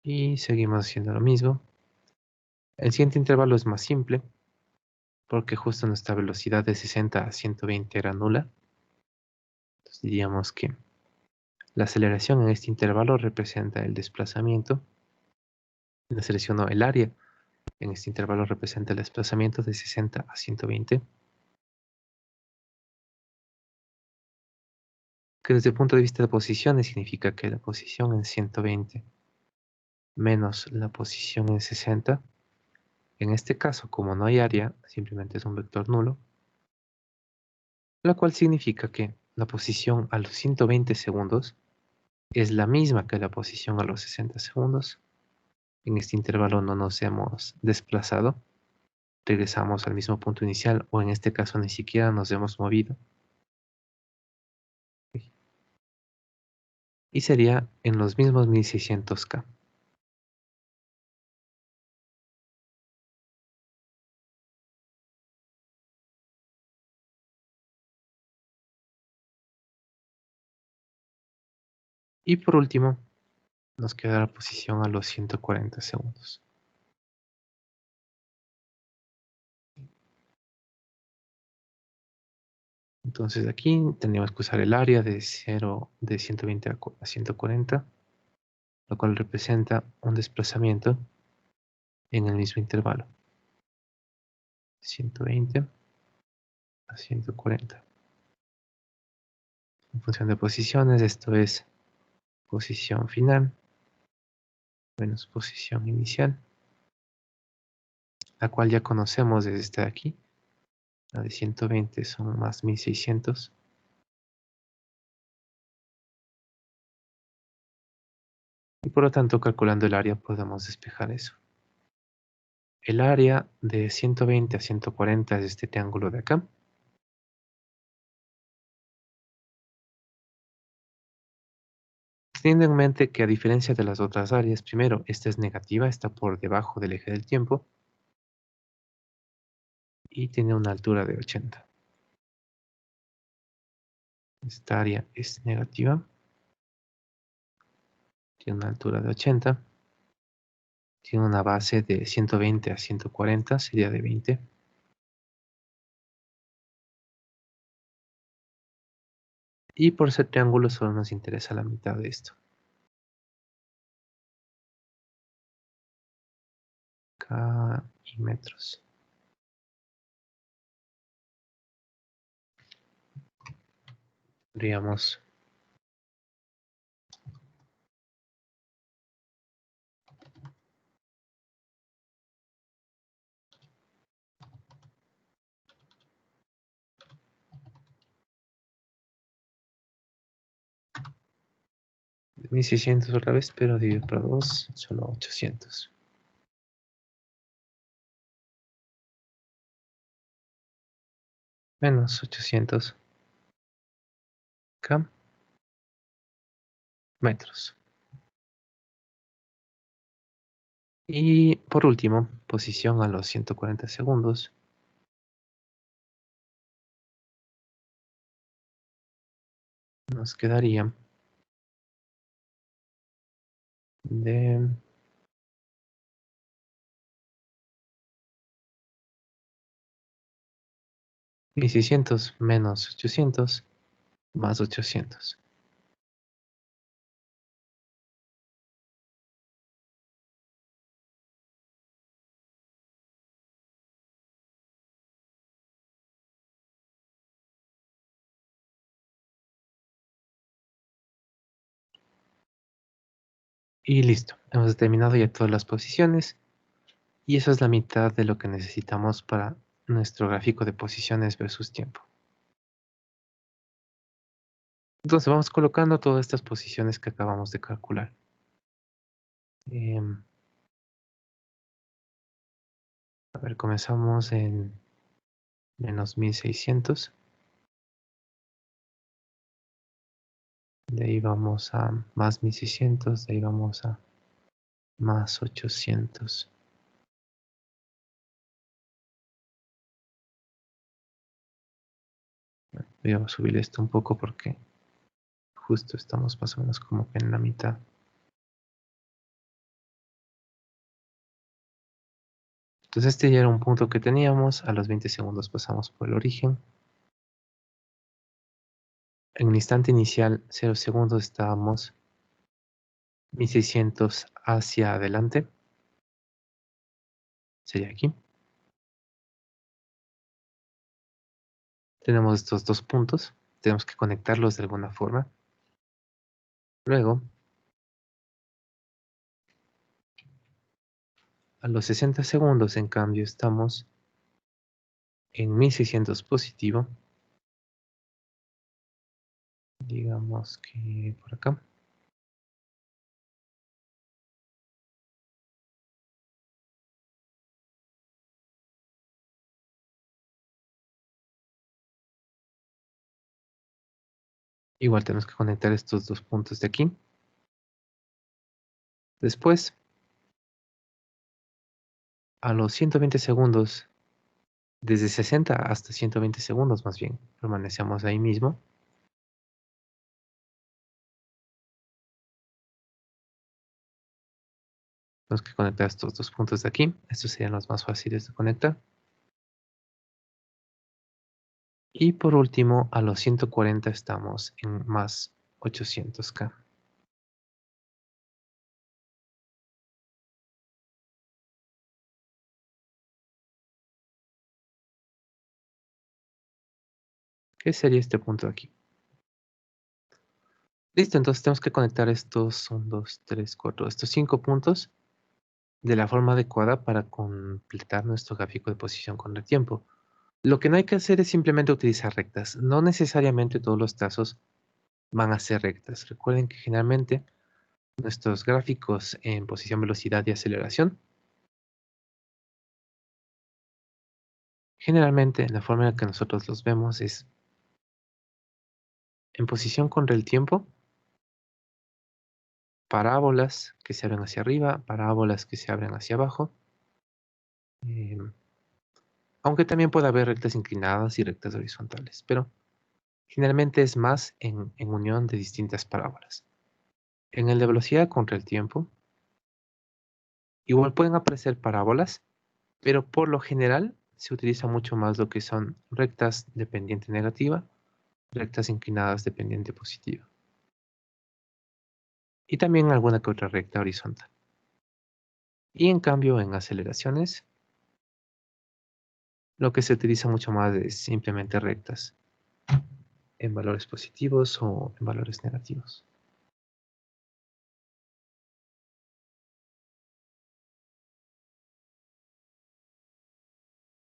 Y seguimos haciendo lo mismo. El siguiente intervalo es más simple, porque justo nuestra velocidad de 60 a 120 era nula. Entonces diríamos que la aceleración en este intervalo representa el desplazamiento. La aceleración no, el área en este intervalo representa el desplazamiento de 60 a 120. Que desde el punto de vista de posiciones significa que la posición en 120 menos la posición en 60, en este caso, como no hay área, simplemente es un vector nulo, lo cual significa que la posición a los 120 segundos es la misma que la posición a los 60 segundos. En este intervalo no nos hemos desplazado, regresamos al mismo punto inicial, o en este caso ni siquiera nos hemos movido. Y sería en los mismos 1600 K. Y por último, nos queda la posición a los 140 segundos. Entonces aquí tendríamos que usar el área de 120 a 140, lo cual representa un desplazamiento en el mismo intervalo. 120 a 140. En función de posiciones, esto es posición final menos posición inicial, la cual ya conocemos desde esta de aquí. La de 120 son más 1600. Y por lo tanto, calculando el área, podemos despejar eso. El área de 120 a 140 es este triángulo de acá. Teniendo en mente que a diferencia de las otras áreas, primero, esta es negativa, está por debajo del eje del tiempo y tiene una altura de 80. Esta área es negativa, tiene una altura de 80, tiene una base de 120 a 140, sería de 20. Y por ser triángulo solo nos interesa la mitad de esto. K y metros. Podríamos de 1600 otra vez, pero dividido por 2, solo 800. Menos 800 K metros. Y por último, posición a los 140 segundos. nos quedaría de 1600 menos 800 más 800. Y listo, hemos determinado ya todas las posiciones y eso es la mitad de lo que necesitamos para nuestro gráfico de posiciones versus tiempo. Entonces vamos colocando todas estas posiciones que acabamos de calcular. A ver, comenzamos en menos 1600. De ahí vamos a más 1600, de ahí vamos a más 800. Voy a subir esto un poco porque justo estamos más o menos como que en la mitad. Entonces este ya era un punto que teníamos. A los 20 segundos pasamos por el origen. En el instante inicial, 0 segundos, estábamos 1600 hacia adelante. Sería aquí. Tenemos estos dos puntos. Tenemos que conectarlos de alguna forma. Luego, a los 60 segundos, en cambio, estamos en 1600 positivo. Digamos que por acá. Igual tenemos que conectar estos dos puntos de aquí. Después, a los 120 segundos, desde 60 hasta 120 segundos más bien, permanecemos ahí mismo. Tenemos que conectar estos dos puntos de aquí. Estos serían los más fáciles de conectar. Y por último, a los 140 estamos en más 800K. ¿Qué sería este punto de aquí? Listo, entonces tenemos que conectar estos 1, 2, 3, 4, estos 5 puntos de la forma adecuada para completar nuestro gráfico de posición con el tiempo. Lo que no hay que hacer es simplemente utilizar rectas. No necesariamente todos los trazos van a ser rectas. Recuerden que generalmente nuestros gráficos en posición, velocidad y aceleración, generalmente la forma en la que nosotros los vemos es en posición contra el tiempo, parábolas que se abren hacia arriba, parábolas que se abren hacia abajo, aunque también puede haber rectas inclinadas y rectas horizontales, pero generalmente es más en unión de distintas parábolas. En el de velocidad contra el tiempo, igual pueden aparecer parábolas, pero por lo general se utiliza mucho más lo que son rectas de pendiente negativa, rectas inclinadas de pendiente positiva. Y también alguna que otra recta horizontal. Y en cambio en aceleraciones, lo que se utiliza mucho más es simplemente rectas en valores positivos o en valores negativos.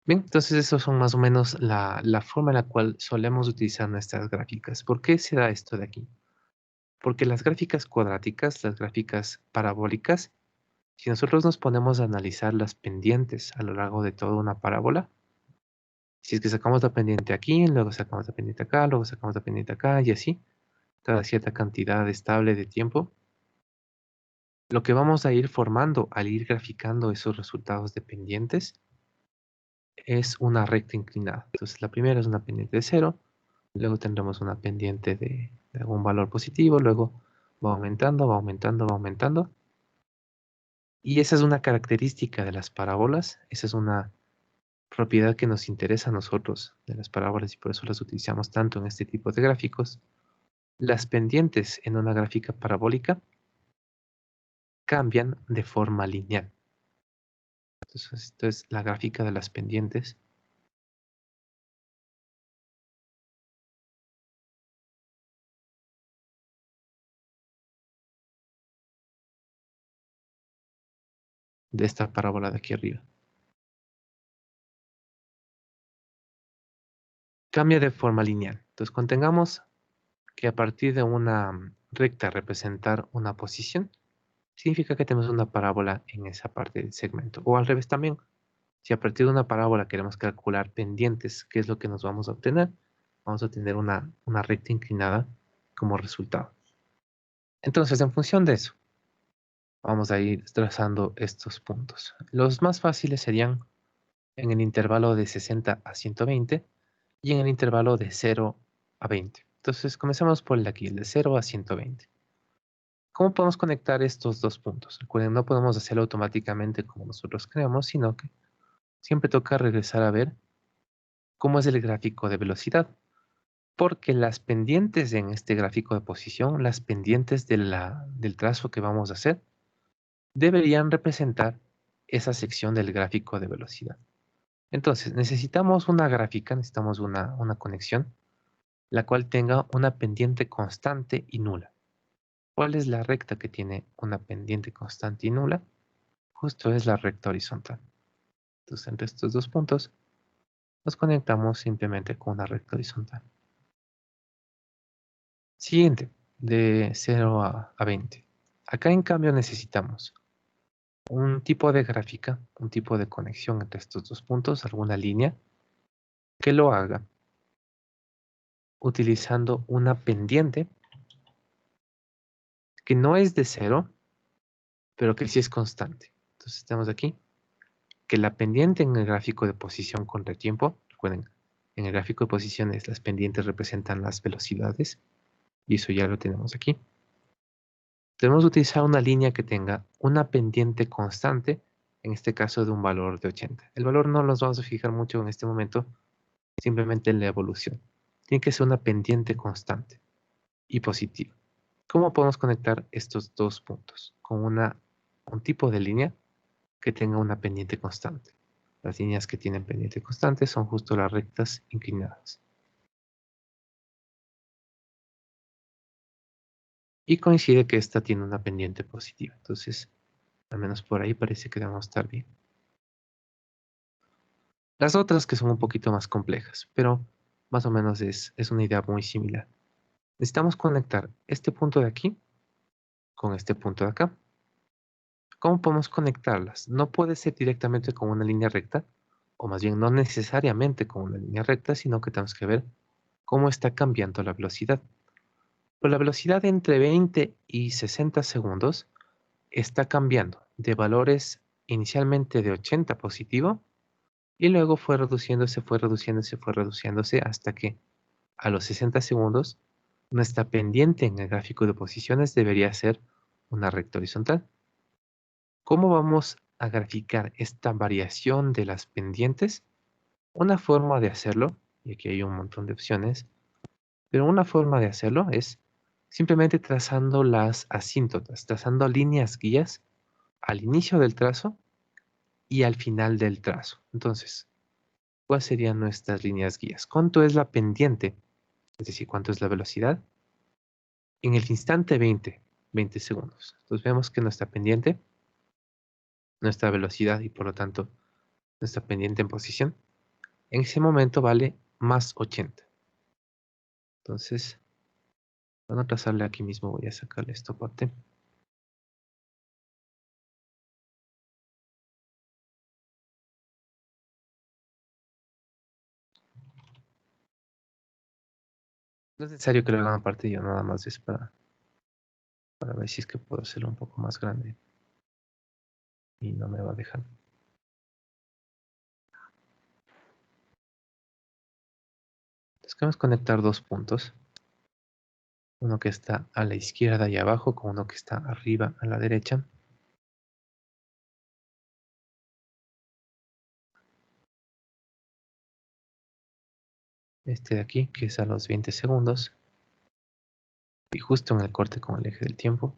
Bien, entonces eso son más o menos la forma en la cual solemos utilizar nuestras gráficas. ¿Por qué se da esto de aquí? Porque las gráficas cuadráticas, las gráficas parabólicas, si nosotros nos ponemos a analizar las pendientes a lo largo de toda una parábola, si es que sacamos la pendiente aquí, luego sacamos la pendiente acá, luego sacamos la pendiente acá y así, cada cierta cantidad estable de tiempo, lo que vamos a ir formando al ir graficando esos resultados de pendientes es una recta inclinada. Entonces la primera es una pendiente de 0, luego tendremos una pendiente de Le hago un valor positivo, luego va aumentando, va aumentando, va aumentando. Y esa es una característica de las parábolas. Esa es una propiedad que nos interesa a nosotros de las parábolas y por eso las utilizamos tanto en este tipo de gráficos. Las pendientes en una gráfica parabólica cambian de forma lineal. Entonces, esto es la gráfica de las pendientes. De esta parábola de aquí arriba. Cambia de forma lineal. Entonces, cuando tengamos que a partir de una recta representar una posición, significa que tenemos una parábola en esa parte del segmento. O al revés también, si a partir de una parábola queremos calcular pendientes, ¿qué es lo que nos vamos a obtener? Vamos a obtener una recta inclinada como resultado. Entonces, en función de eso, vamos a ir trazando estos puntos. Los más fáciles serían en el intervalo de 60 a 120 y en el intervalo de 0 a 20. Entonces, comencemos por el de aquí, el de 0 a 120. ¿Cómo podemos conectar estos dos puntos? Recuerden, no podemos hacerlo automáticamente como nosotros creamos, sino que siempre toca regresar a ver cómo es el gráfico de velocidad. Porque las pendientes en este gráfico de posición, las pendientes del trazo que vamos a hacer, deberían representar esa sección del gráfico de velocidad. Entonces, necesitamos una gráfica, necesitamos una conexión, la cual tenga una pendiente constante y nula. ¿Cuál es la recta que tiene una pendiente constante y nula? Justo es la recta horizontal. Entonces, entre estos dos puntos, nos conectamos simplemente con una recta horizontal. Siguiente, de 0 a 20. Acá, en cambio, necesitamos un tipo de gráfica, un tipo de conexión entre estos dos puntos, alguna línea, que lo haga utilizando una pendiente que no es de 0, pero que sí es constante. Entonces tenemos aquí que la pendiente en el gráfico de posición contra tiempo, recuerden, en el gráfico de posiciones las pendientes representan las velocidades, y eso ya lo tenemos aquí. Debemos utilizar una línea que tenga una pendiente constante, en este caso de un valor de 80. El valor no nos vamos a fijar mucho en este momento, simplemente en la evolución. Tiene que ser una pendiente constante y positiva. ¿Cómo podemos conectar estos dos puntos? Con un tipo de línea que tenga una pendiente constante. Las líneas que tienen pendiente constante son justo las rectas inclinadas. Y coincide que esta tiene una pendiente positiva. Entonces, al menos por ahí parece que debemos estar bien. Las otras que son un poquito más complejas, pero más o menos es una idea muy similar. Necesitamos conectar este punto de aquí con este punto de acá. ¿Cómo podemos conectarlas? No puede ser directamente con una línea recta, o más bien no necesariamente con una línea recta, sino que tenemos que ver cómo está cambiando la velocidad. Pero la velocidad entre 20 y 60 segundos está cambiando de valores inicialmente de 80 positivo y luego fue reduciéndose, fue reduciéndose, fue reduciéndose hasta que a los 60 segundos nuestra pendiente en el gráfico de posiciones debería ser una recta horizontal. ¿Cómo vamos a graficar esta variación de las pendientes? Una forma de hacerlo, y aquí hay un montón de opciones, pero una forma de hacerlo es simplemente trazando las asíntotas, trazando líneas guías al inicio del trazo y al final del trazo. Entonces, ¿cuáles serían nuestras líneas guías? ¿Cuánto es la pendiente? Es decir, ¿cuánto es la velocidad? En el instante 20 segundos. Entonces vemos que nuestra pendiente, nuestra velocidad y por lo tanto nuestra pendiente en posición, en ese momento vale más 80. Entonces, van a trazarle aquí mismo, voy a sacarle esto aparte. No es necesario que lo hagan aparte, yo nada más es para ver si es que puedo hacerlo un poco más grande. Y no me va a dejar. Entonces queremos conectar dos puntos. uno que está a la izquierda y abajo con uno que está arriba a la derecha. Este de aquí, que es a los 20 segundos. Y justo en el corte con el eje del tiempo.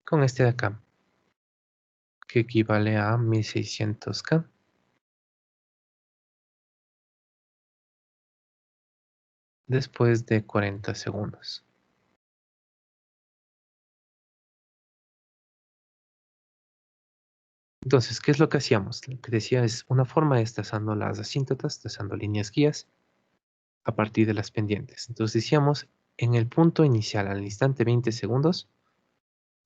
Con este de acá, que equivale a 1600K. Después de 40 segundos. Entonces, ¿qué es lo que hacíamos? Lo que decía es una forma es trazando las asíntotas, trazando líneas guías a partir de las pendientes. Entonces decíamos, en el punto inicial, al instante 20 segundos,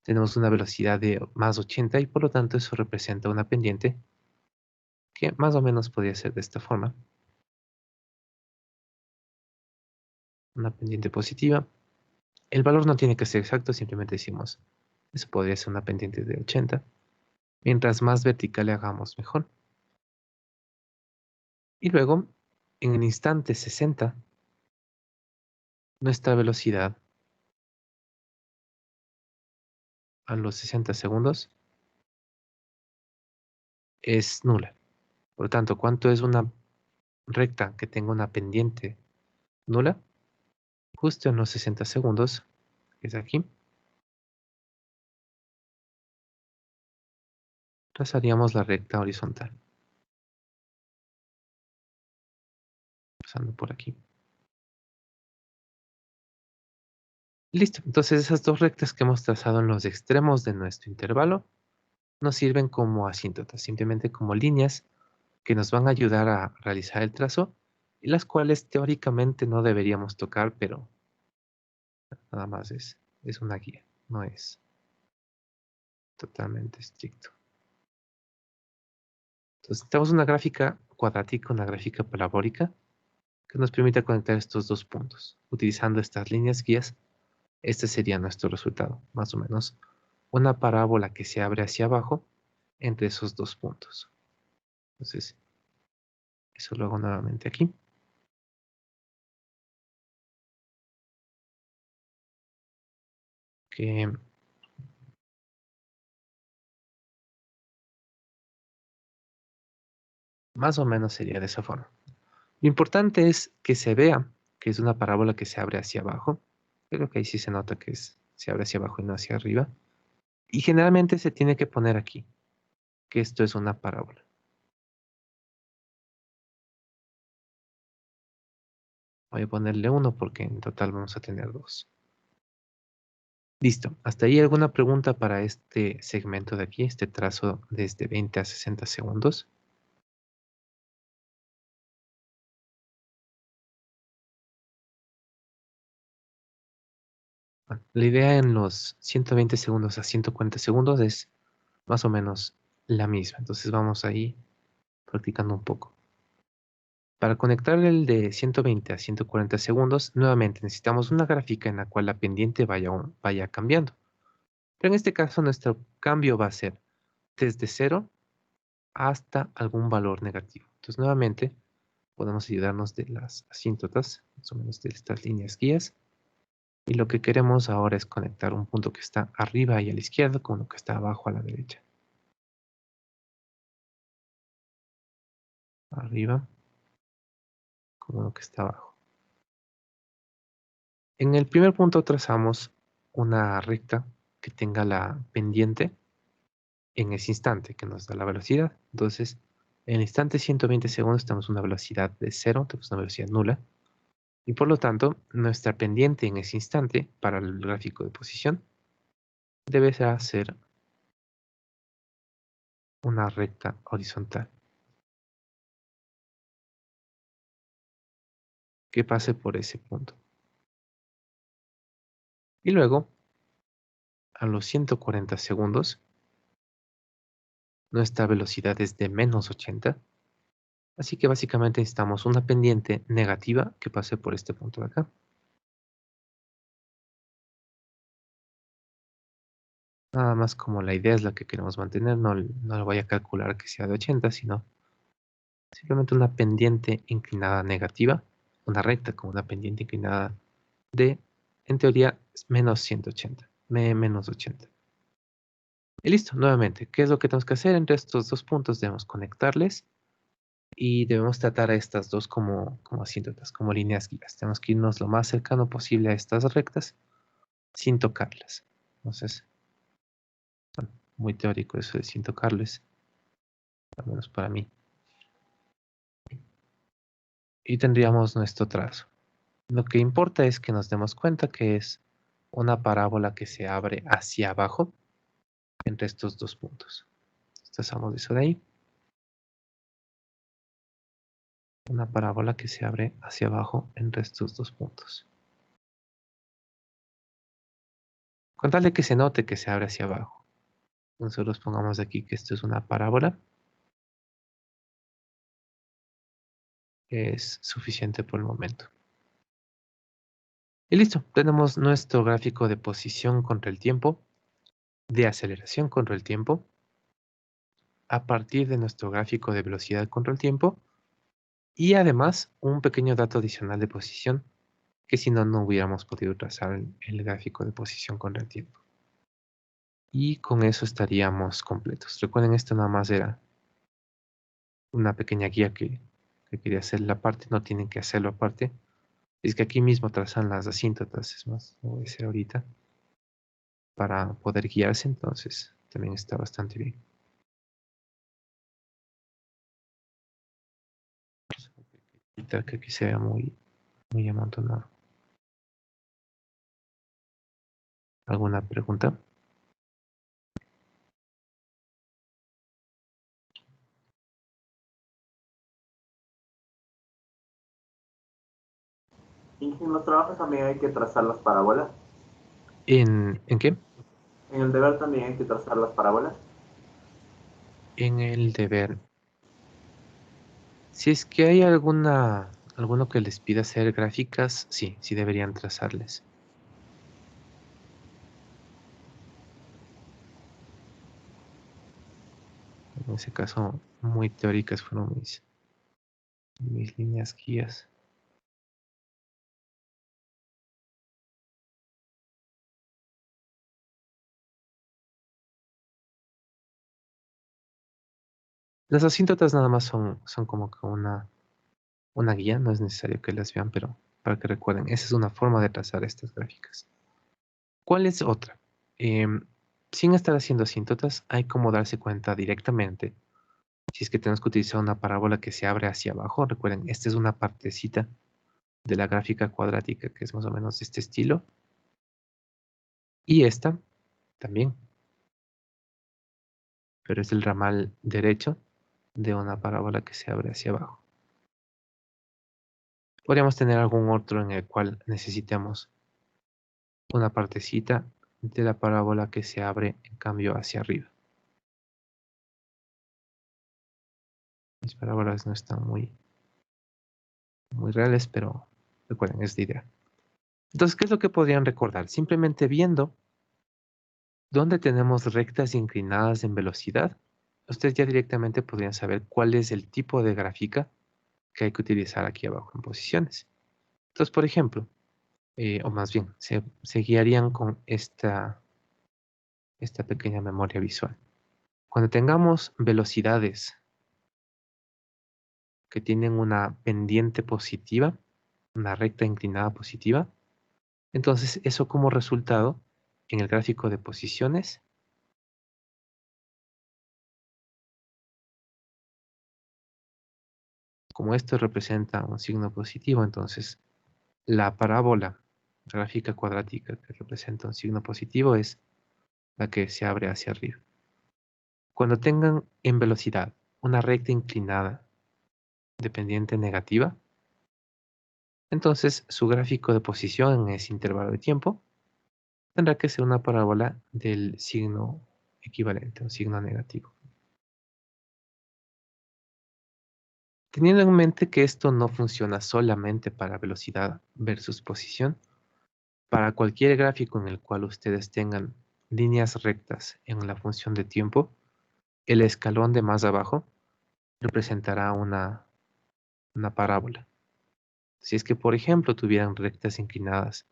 tenemos una velocidad de más 80 y por lo tanto eso representa una pendiente que más o menos podría ser de esta forma. Una pendiente positiva. El valor no tiene que ser exacto, simplemente decimos, eso podría ser una pendiente de 80. Mientras más vertical le hagamos, mejor. Y luego, en el instante 60, nuestra velocidad a los 60 segundos es nula. Por lo tanto, ¿cuánto es una recta que tenga una pendiente nula? Justo en los 60 segundos, que es aquí, trazaríamos la recta horizontal. Pasando por aquí. Listo. Entonces esas dos rectas que hemos trazado en los extremos de nuestro intervalo nos sirven como asíntotas, simplemente como líneas que nos van a ayudar a realizar el trazo y las cuales teóricamente no deberíamos tocar, pero nada más es una guía, no es totalmente estricto. Entonces tenemos una gráfica cuadrática, una gráfica parabólica que nos permite conectar estos dos puntos. Utilizando estas líneas guías, este sería nuestro resultado, más o menos una parábola que se abre hacia abajo entre esos dos puntos. Entonces, eso lo hago nuevamente aquí. Que más o menos sería de esa forma. Lo importante es que se vea que es una parábola que se abre hacia abajo. Creo que ahí sí se nota que se abre hacia abajo y no hacia arriba. Y generalmente se tiene que poner aquí, que esto es una parábola. Voy a ponerle 1 porque en total vamos a tener 2. Listo. ¿Hasta ahí alguna pregunta para este segmento de aquí, este trazo desde 20 a 60 segundos? Bueno, la idea en los 120 segundos a 140 segundos es más o menos la misma. Entonces vamos ahí practicando un poco. Para conectar el de 120 a 140 segundos, nuevamente necesitamos una gráfica en la cual la pendiente vaya cambiando. Pero en este caso nuestro cambio va a ser desde 0 hasta algún valor negativo. Entonces nuevamente podemos ayudarnos de las asíntotas, más o menos de estas líneas guías. Y lo que queremos ahora es conectar un punto que está arriba y a la izquierda con uno que está abajo a la derecha. Arriba con uno que está abajo. En el primer punto trazamos una recta que tenga la pendiente en ese instante que nos da la velocidad. Entonces, en el instante 120 segundos tenemos una velocidad de 0, tenemos una velocidad nula. Y por lo tanto, nuestra pendiente en ese instante para el gráfico de posición debe ser una recta horizontal que pase por ese punto. Y luego, a los 140 segundos, nuestra velocidad es de menos 80. Así que básicamente necesitamos una pendiente negativa que pase por este punto de acá. Nada más como la idea es la que queremos mantener, no le voy a calcular que sea de 80, sino simplemente una pendiente inclinada negativa, una recta con una pendiente inclinada de, en teoría, menos 180, menos 80. Y listo, nuevamente, ¿qué es lo que tenemos que hacer? Entre estos dos puntos debemos conectarles y debemos tratar a estas dos como asíntotas, como líneas guías. Tenemos que irnos lo más cercano posible a estas rectas sin tocarlas. Entonces, bueno, muy teórico eso de sin tocarles, al menos para mí. Y tendríamos nuestro trazo. Lo que importa es que nos demos cuenta que es una parábola que se abre hacia abajo entre estos dos puntos. Trazamos eso de ahí. Una parábola que se abre hacia abajo entre estos dos puntos. Con tal de que se note que se abre hacia abajo. Nosotros pongamos aquí que esto es una parábola. Es suficiente por el momento. Y listo, tenemos nuestro gráfico de posición contra el tiempo, de aceleración contra el tiempo, a partir de nuestro gráfico de velocidad contra el tiempo, y además un pequeño dato adicional de posición, que si no, no hubiéramos podido trazar el gráfico de posición contra el tiempo. Y con eso estaríamos completos. Recuerden, esto nada más era una pequeña guía que quería hacer la parte, no tienen que hacerlo aparte. Es que aquí mismo trazan las asíntotas, es más, lo voy a hacer ahorita para poder guiarse, entonces también está bastante bien. Evitar que aquí se vea muy amontonado. ¿Alguna pregunta? Y en los trabajos también hay que trazar las parábolas. ¿En qué? En el deber también hay que trazar las parábolas. En el deber. Si es que hay alguno que les pida hacer gráficas, sí deberían trazarles. En ese caso, muy teóricas fueron mis líneas guías. Las asíntotas nada más son como que una guía, no es necesario que las vean, pero para que recuerden, esa es una forma de trazar estas gráficas. ¿Cuál es otra? Sin estar haciendo asíntotas, hay como darse cuenta directamente. Si es que tenemos que utilizar una parábola que se abre hacia abajo, recuerden, esta es una partecita de la gráfica cuadrática que es más o menos de este estilo. Y esta también, pero es el ramal derecho de una parábola que se abre hacia abajo. Podríamos tener algún otro en el cual necesitemos una partecita de la parábola que se abre en cambio hacia arriba. Mis parábolas no están muy reales, pero recuerden, es la idea. Entonces, ¿qué es lo que podrían recordar? Simplemente viendo dónde tenemos rectas inclinadas en velocidad, ustedes ya directamente podrían saber cuál es el tipo de gráfica que hay que utilizar aquí abajo en posiciones. Entonces, por ejemplo, o más bien, se guiarían con esta pequeña memoria visual. Cuando tengamos velocidades que tienen una pendiente positiva, una recta inclinada positiva, entonces eso como resultado en el gráfico de posiciones como esto representa un signo positivo, entonces la parábola gráfica cuadrática que representa un signo positivo es la que se abre hacia arriba. Cuando tengan en velocidad una recta inclinada de pendiente negativa, entonces su gráfico de posición en ese intervalo de tiempo tendrá que ser una parábola del signo equivalente, un signo negativo. Teniendo en mente que esto no funciona solamente para velocidad versus posición, para cualquier gráfico en el cual ustedes tengan líneas rectas en la función de tiempo, el escalón de más abajo representará una parábola. Si es que, por ejemplo, tuvieran rectas inclinadas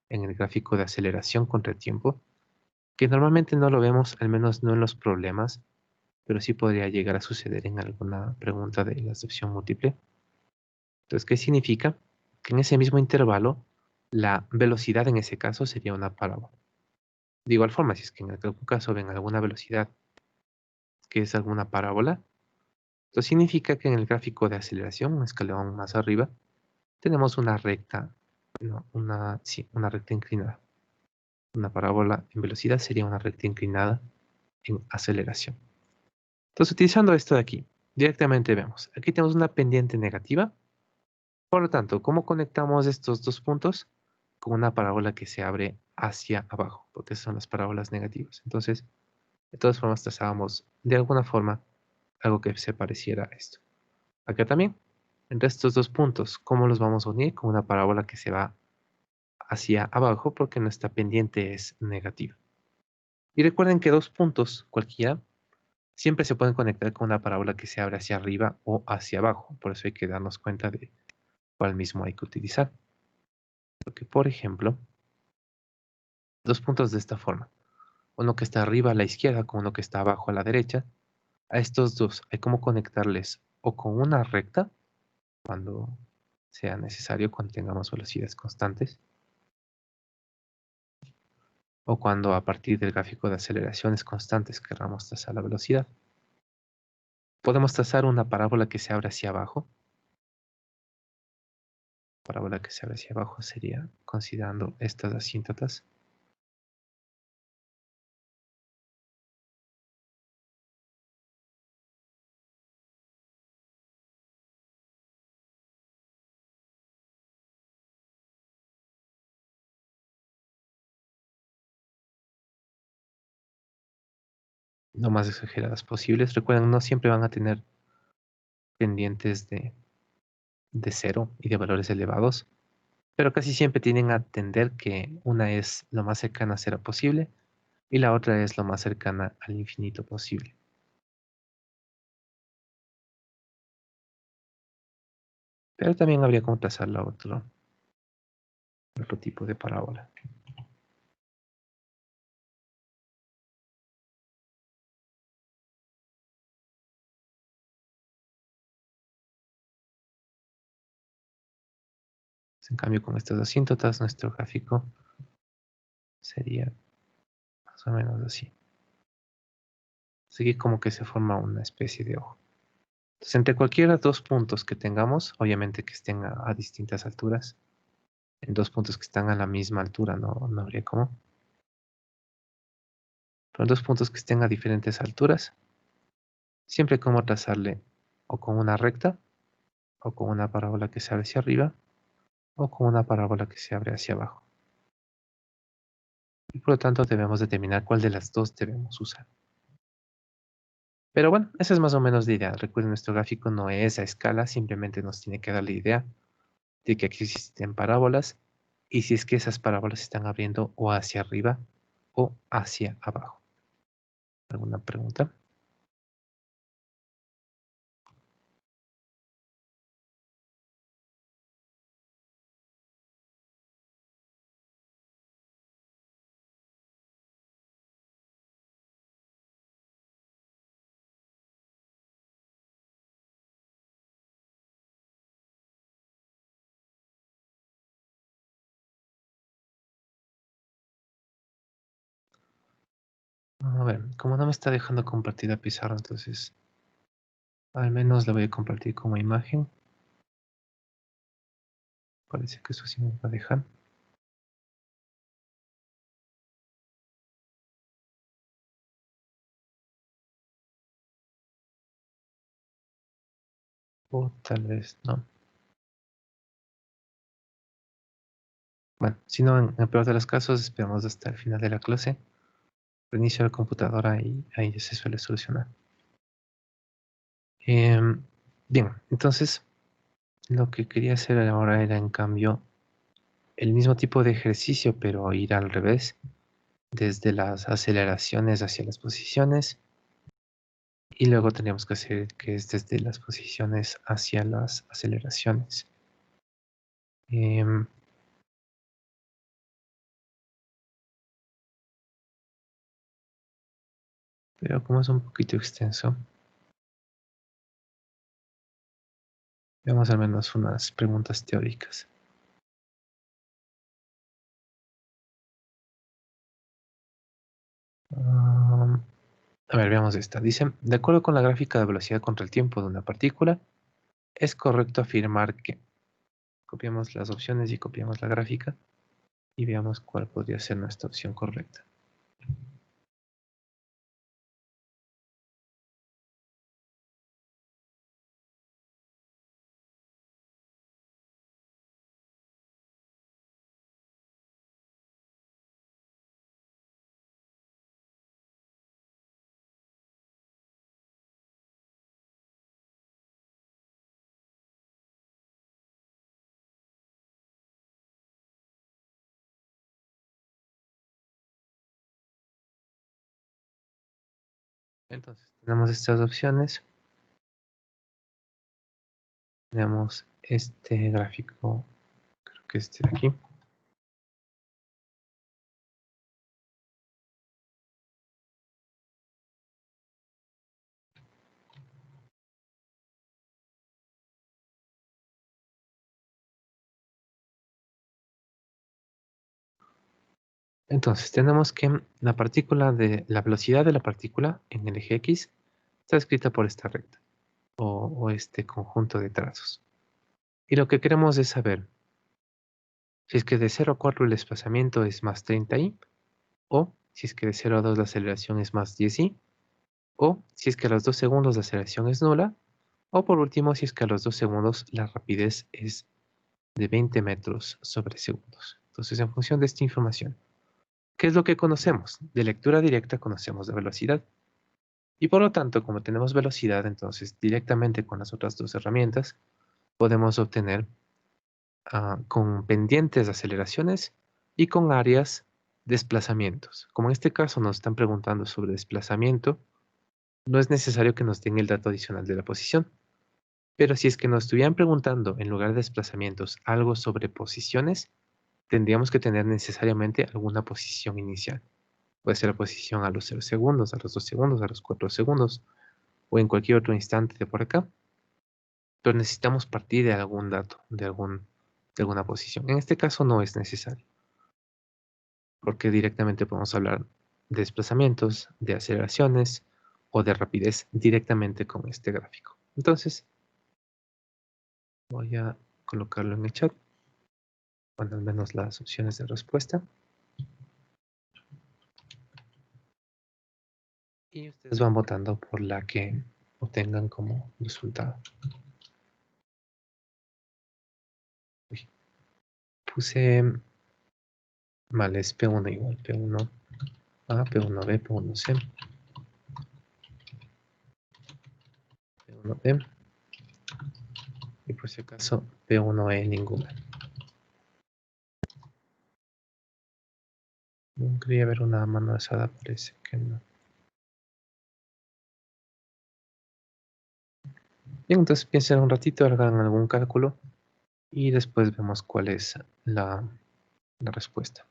en el gráfico de aceleración contra el tiempo, que normalmente no lo vemos, al menos no en los problemas, pero sí podría llegar a suceder en alguna pregunta de la acepción múltiple. Entonces, ¿qué significa? Que en ese mismo intervalo, la velocidad en ese caso sería una parábola. De igual forma, si es que en algún caso ven alguna velocidad que es alguna parábola, esto significa que en el gráfico de aceleración, un escalón más arriba, tenemos una recta, no, una recta inclinada. Una parábola en velocidad sería una recta inclinada en aceleración. Entonces, utilizando esto de aquí, directamente vemos, aquí tenemos una pendiente negativa. Por lo tanto, ¿cómo conectamos estos dos puntos? Con una parábola que se abre hacia abajo, porque esas son las parábolas negativas. Entonces, de todas formas, trazábamos de alguna forma algo que se pareciera a esto. Acá también, entre estos dos puntos, ¿cómo los vamos a unir? Con una parábola que se va hacia abajo, porque nuestra pendiente es negativa. Y recuerden que dos puntos cualquiera siempre se pueden conectar con una parábola que se abre hacia arriba o hacia abajo. Por eso hay que darnos cuenta de cuál mismo hay que utilizar. Porque, por ejemplo, dos puntos de esta forma. Uno que está arriba a la izquierda con uno que está abajo a la derecha. A estos dos hay como conectarles o con una recta, cuando sea necesario, cuando tengamos velocidades constantes, o cuando a partir del gráfico de aceleraciones constantes queramos trazar la velocidad. Podemos trazar una parábola que se abre hacia abajo. Parábola que se abre hacia abajo sería considerando estas asíntotas. Lo más exageradas posibles. Recuerden, no siempre van a tener pendientes de cero y de valores elevados, pero casi siempre tienen a tender que una es lo más cercana a cero posible y la otra es lo más cercana al infinito posible. Pero también habría como trazarla otro tipo de parábola. En cambio, con estas asíntotas, nuestro gráfico sería más o menos así. Así que como que se forma una especie de ojo. Entonces, entre cualquiera de dos puntos que tengamos, obviamente que estén a distintas alturas, en dos puntos que están a la misma altura no habría cómo. Pero en dos puntos que estén a diferentes alturas, siempre hay como trazarle o con una recta, o con una parábola que se abre hacia arriba, o con una parábola que se abre hacia abajo. Y por lo tanto debemos determinar cuál de las dos debemos usar. Pero bueno, esa es más o menos la idea. Recuerden, nuestro gráfico no es a escala, simplemente nos tiene que dar la idea de que aquí existen parábolas y si es que esas parábolas se están abriendo o hacia arriba o hacia abajo. ¿Alguna pregunta? A ver, como no me está dejando compartir la pizarra, entonces al menos la voy a compartir como imagen. Parece que eso sí me va a dejar. O tal vez no. Bueno, si no, en el peor de los casos, esperamos hasta el final de la clase. Reinicio la computadora y ahí ya se suele solucionar. Bien, entonces lo que quería hacer ahora era en cambio el mismo tipo de ejercicio, pero ir al revés. desde las aceleraciones hacia las posiciones. Y luego tenemos que hacer que es desde las posiciones hacia las aceleraciones. Pero como es un poquito extenso, veamos al menos unas preguntas teóricas. A ver, veamos esta. Dice, de acuerdo con la gráfica de velocidad contra el tiempo de una partícula, es correcto afirmar que... Copiamos las opciones y copiamos la gráfica y veamos cuál podría ser nuestra opción correcta. Entonces, tenemos estas opciones. Tenemos este gráfico, creo que este de aquí. Entonces, tenemos que la velocidad de la partícula en el eje X está escrita por esta recta o este conjunto de trazos. Y lo que queremos es saber si es que de 0 a 4 el desplazamiento es más 30i, o si es que de 0 a 2 la aceleración es más 10i, o si es que a los 2 segundos la aceleración es nula, o por último si es que a los 2 segundos la rapidez es de 20 metros sobre segundos. Entonces, en función de esta información, ¿qué es lo que conocemos? De lectura directa conocemos la velocidad. Y por lo tanto, como tenemos velocidad, entonces directamente con las otras dos herramientas podemos obtener con pendientes aceleraciones y con áreas desplazamientos. Como en este caso nos están preguntando sobre desplazamiento, no es necesario que nos den el dato adicional de la posición. Pero si es que nos estuvieran preguntando en lugar de desplazamientos algo sobre posiciones, tendríamos que tener necesariamente alguna posición inicial. Puede ser la posición a los 0 segundos, a los 2 segundos, a los 4 segundos o en cualquier otro instante de por acá. Pero necesitamos partir de algún dato, de alguna posición. En este caso no es necesario, porque directamente podemos hablar de desplazamientos, de aceleraciones o de rapidez directamente con este gráfico. Entonces, voy a colocarlo en el chat, bueno, al menos las opciones de respuesta. Y ustedes van votando por la que obtengan como resultado. Uy, puse mal, es P1 igual, P1A, P1B, P1C, P1B, y por si acaso P1E ninguna. No quería ver una mano alzada, parece que no. Bien, entonces piensen un ratito, hagan algún cálculo y después vemos cuál es la respuesta.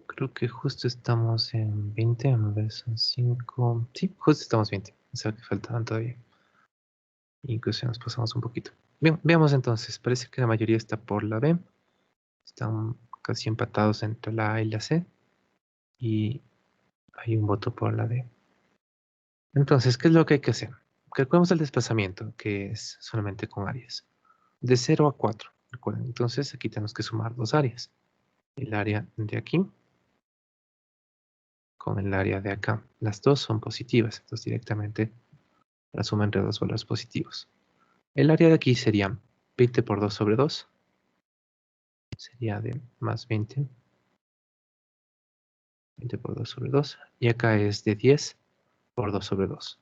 Creo que justo estamos en 20, a ver, son 5. Sí, justo estamos 20. O sea que faltaban todavía. Incluso nos pasamos un poquito. Bien, veamos entonces. Parece que la mayoría está por la B. Están casi empatados entre la A y la C. Y hay un voto por la D. Entonces, ¿qué es lo que hay que hacer? Calculamos el desplazamiento, que es solamente con áreas. De 0 a 4. Recuerden, entonces aquí tenemos que sumar dos áreas. El área de aquí con el área de acá. Las dos son positivas, entonces directamente la suma entre dos valores positivos. El área de aquí sería 20 por 2 sobre 2. Sería de más 20. 20 por 2 sobre 2. Y acá es de 10 por 2 sobre 2.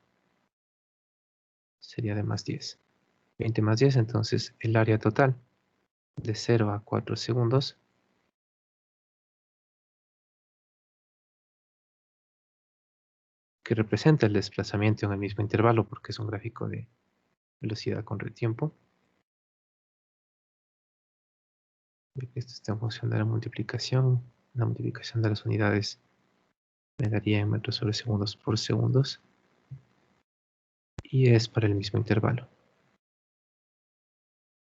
Sería de más 10. 20 más 10, entonces el área total de 0 a 4 segundos que representa el desplazamiento en el mismo intervalo porque es un gráfico de velocidad contra el tiempo. Esto está en función de la multiplicación de las unidades me daría en metros sobre segundos por segundos y es para el mismo intervalo.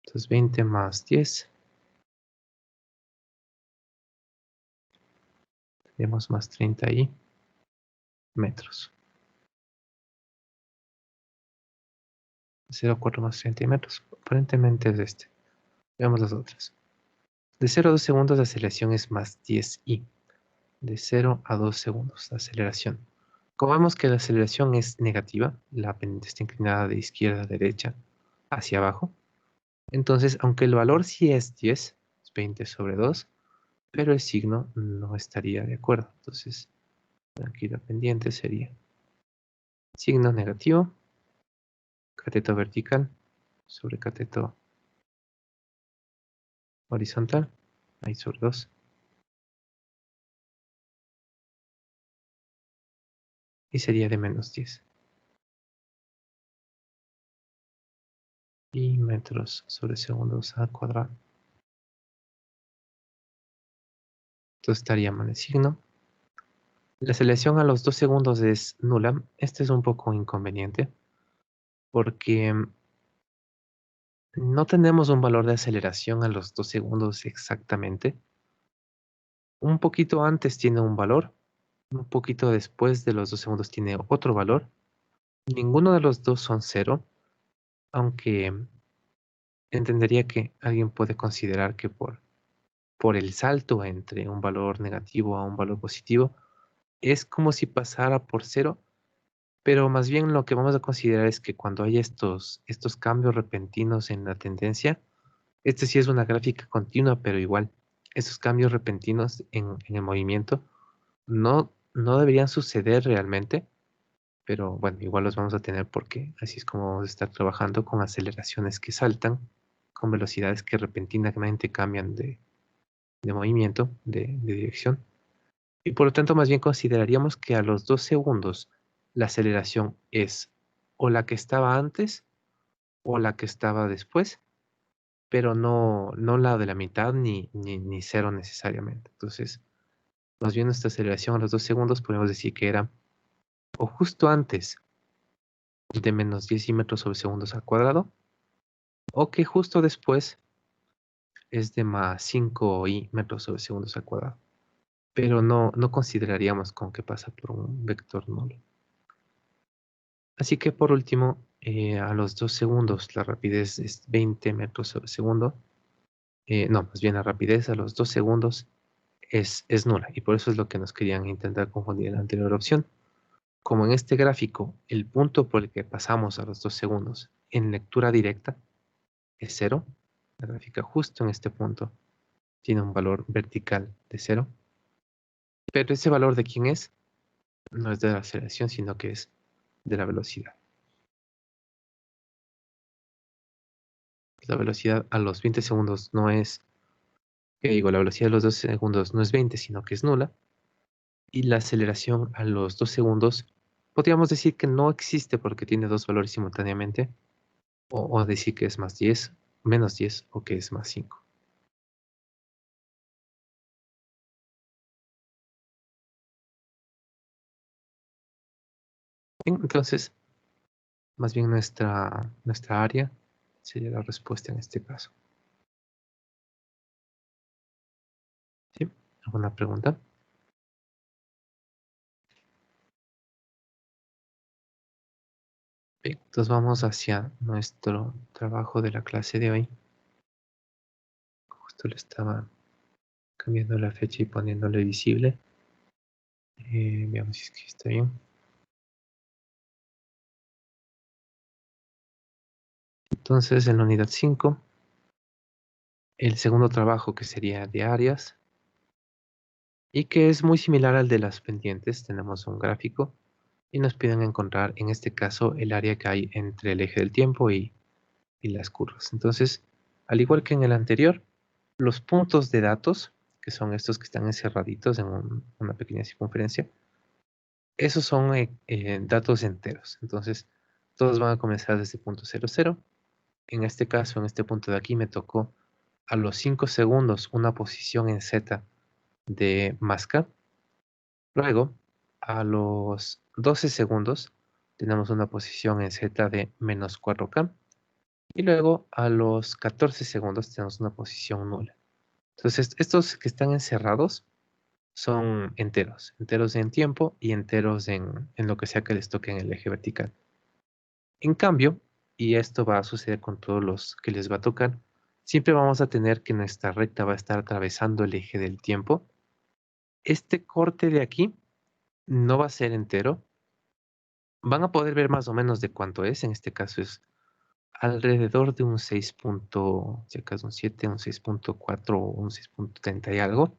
Entonces 20 más 10 tenemos más 30 ahí metros. 0,4 más 30 metros. Aparentemente es este. Veamos las otras. De 0 a 2 segundos la aceleración es más 10i. De 0 a 2 segundos la aceleración. Como vemos que la aceleración es negativa, la pendiente está inclinada de izquierda a derecha hacia abajo. Entonces, aunque el valor sí es 10, es 20 sobre 2, pero el signo no estaría de acuerdo. Entonces, aquí la pendiente sería signo negativo, cateto vertical sobre cateto horizontal, ahí sobre 2. Y sería de menos 10. Y metros sobre segundos al cuadrado. Entonces estaría mal el signo. La aceleración a los 2 segundos es nula. Este es un poco inconveniente porque no tenemos un valor de aceleración a los 2 segundos exactamente. Un poquito antes tiene un valor, un poquito después de los 2 segundos tiene otro valor. Ninguno de los dos son cero, aunque entendería que alguien puede considerar que por el salto entre un valor negativo a un valor positivo, es como si pasara por cero, pero más bien lo que vamos a considerar es que cuando hay estos cambios repentinos en la tendencia, este sí es una gráfica continua, pero igual, estos cambios repentinos en el movimiento no deberían suceder realmente, pero bueno, igual los vamos a tener porque así es como vamos a estar trabajando con aceleraciones que saltan, con velocidades que repentinamente cambian de movimiento, de dirección. Y por lo tanto, más bien consideraríamos que a los 2 segundos la aceleración es o la que estaba antes o la que estaba después, pero no la de la mitad ni cero necesariamente. Entonces, más bien nuestra aceleración a los 2 segundos podemos decir que era o justo antes de menos 10 metros sobre segundos al cuadrado, o que justo después es de más 5 metros sobre segundos al cuadrado. Pero no consideraríamos con que pasa por un vector nulo. Así que por último, a los 2 segundos la rapidez es 20 metros sobre segundo. No, más bien la rapidez a los 2 segundos es nula. Y por eso es lo que nos querían intentar confundir en la anterior opción. Como en este gráfico, el punto por el que pasamos a los 2 segundos en lectura directa es 0, la gráfica justo en este punto tiene un valor vertical de 0. Pero ese valor de quién es, no es de la aceleración, sino que es de la velocidad. La velocidad a los 20 segundos no es, la velocidad de los 2 segundos no es 20, sino que es nula. Y la aceleración a los 2 segundos, podríamos decir que no existe porque tiene dos valores simultáneamente, o decir que es más 10, menos 10 o que es más 5. Bien, entonces, más bien nuestra área sería la respuesta en este caso. ¿Sí? ¿Alguna pregunta? Bien, entonces vamos hacia nuestro trabajo de la clase de hoy. Justo le estaba cambiando la fecha y poniéndole visible. Veamos si es que está bien. Entonces, en la unidad 5, el segundo trabajo que sería de áreas y que es muy similar al de las pendientes. Tenemos un gráfico y nos piden encontrar, en este caso, el área que hay entre el eje del tiempo y las curvas. Entonces, al igual que en el anterior, los puntos de datos, que son estos que están encerraditos en una pequeña circunferencia, esos son datos enteros. Entonces, todos van a comenzar desde punto 00. En este caso, en este punto de aquí, me tocó a los 5 segundos una posición en Z de más K. Luego, a los 12 segundos, tenemos una posición en Z de menos 4K. Y luego, a los 14 segundos, tenemos una posición nula. Entonces, estos que están encerrados son enteros. Enteros en tiempo y enteros en lo que sea que les toque en el eje vertical. En cambio, y esto va a suceder con todos los que les va a tocar, siempre vamos a tener que nuestra recta va a estar atravesando el eje del tiempo. Este corte de aquí no va a ser entero. Van a poder ver más o menos de cuánto es. En este caso es alrededor de un 6. Si acaso un 7, un 6.4 o un 6.30 y algo.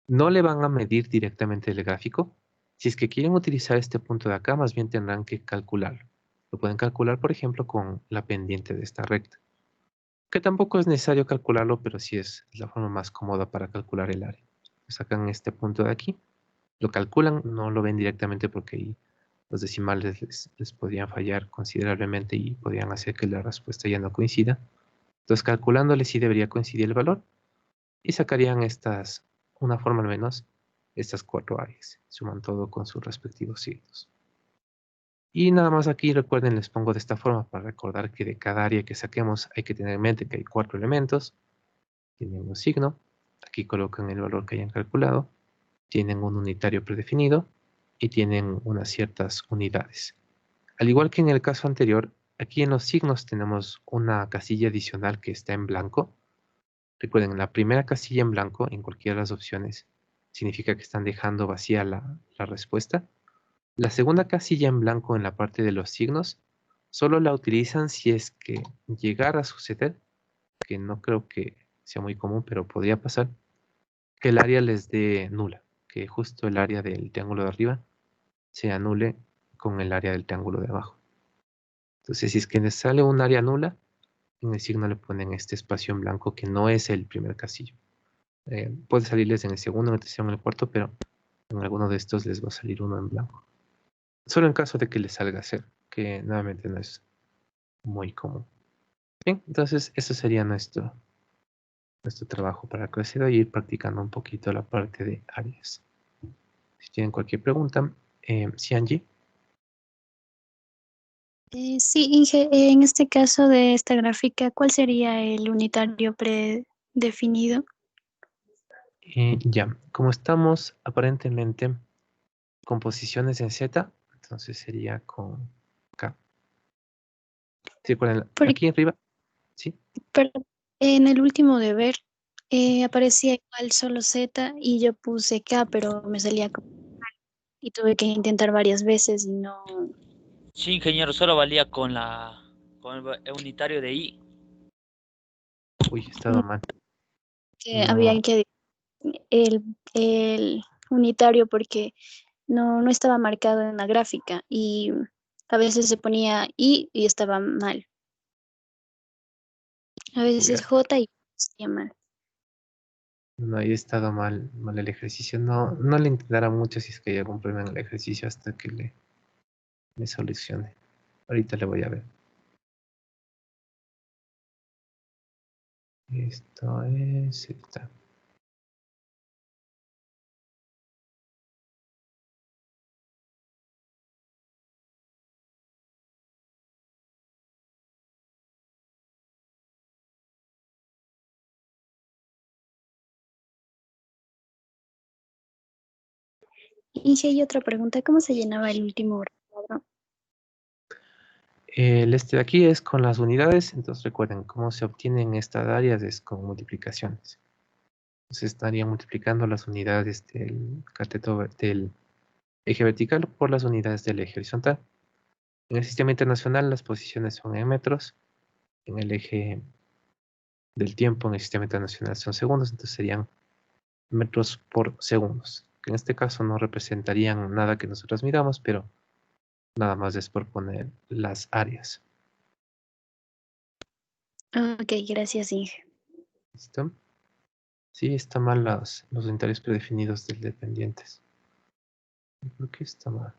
No le van a medir directamente el gráfico. Si es que quieren utilizar este punto de acá, más bien tendrán que calcularlo. Lo pueden calcular, por ejemplo, con la pendiente de esta recta. Que tampoco es necesario calcularlo, pero sí es la forma más cómoda para calcular el área. Sacan este punto de aquí, lo calculan, no lo ven directamente porque ahí los decimales les podrían fallar considerablemente y podrían hacer que la respuesta ya no coincida. Entonces, calculándole sí debería coincidir el valor y sacarían una forma al menos, estas 4 áreas. Suman todo con sus respectivos signos. Y nada más aquí recuerden, les pongo de esta forma para recordar que de cada área que saquemos hay que tener en mente que hay 4 elementos, tienen un signo, aquí colocan el valor que hayan calculado, tienen un unitario predefinido y tienen unas ciertas unidades. Al igual que en el caso anterior, aquí en los signos tenemos una casilla adicional que está en blanco. Recuerden, la primera casilla en blanco en cualquiera de las opciones significa que están dejando vacía la respuesta. La segunda casilla en blanco en la parte de los signos solo la utilizan si es que llegara a suceder, que no creo que sea muy común, pero podría pasar, que el área les dé nula, que justo el área del triángulo de arriba se anule con el área del triángulo de abajo. Entonces, si es que les sale un área nula, en el signo le ponen este espacio en blanco que no es el primer casillo. Puede salirles en el segundo, en el tercero, en el cuarto, pero en alguno de estos les va a salir uno en blanco. Solo en caso de que les salga cero, que nuevamente no es muy común. Bien, entonces eso sería nuestro trabajo para crecer y ir practicando un poquito la parte de áreas. Si tienen cualquier pregunta, sí, Angie. Sí, Inge, en este caso de esta gráfica, ¿cuál sería el unitario predefinido? Ya, como estamos aparentemente con posiciones en Z, entonces sería con K. ¿Sí, Porque, aquí arriba? Sí. perdón, en el último deber aparecía igual solo Z y yo puse K, pero me salía y tuve que intentar varias veces y no, Sí, ingeniero, solo valía con el unitario de I. Uy, he estado mal. que No, había que el unitario porque no estaba marcado en la gráfica y a veces se ponía I y estaba mal. A veces uy, es J y estaba mal. no, he estado mal el ejercicio. No le intentará mucho si es que hay algún problema en el ejercicio hasta que le solucione. Ahorita le voy a ver. Esto es esta. Inge, y otra pregunta, ¿cómo se llenaba el último cuadro? El este de aquí es con las unidades, entonces recuerden cómo se obtienen estas áreas es con multiplicaciones. Entonces estarían multiplicando las unidades del cateto del eje vertical por las unidades del eje horizontal. En el sistema internacional las posiciones son en metros, en el eje del tiempo en el sistema internacional son segundos, entonces serían metros por segundos. Que en este caso no representarían nada que nosotros miramos, pero nada más es por poner las áreas. Ok, gracias, Inge. ¿Listo? Sí, está mal los unitarios predefinidos del dependientes. ¿Por qué está mal?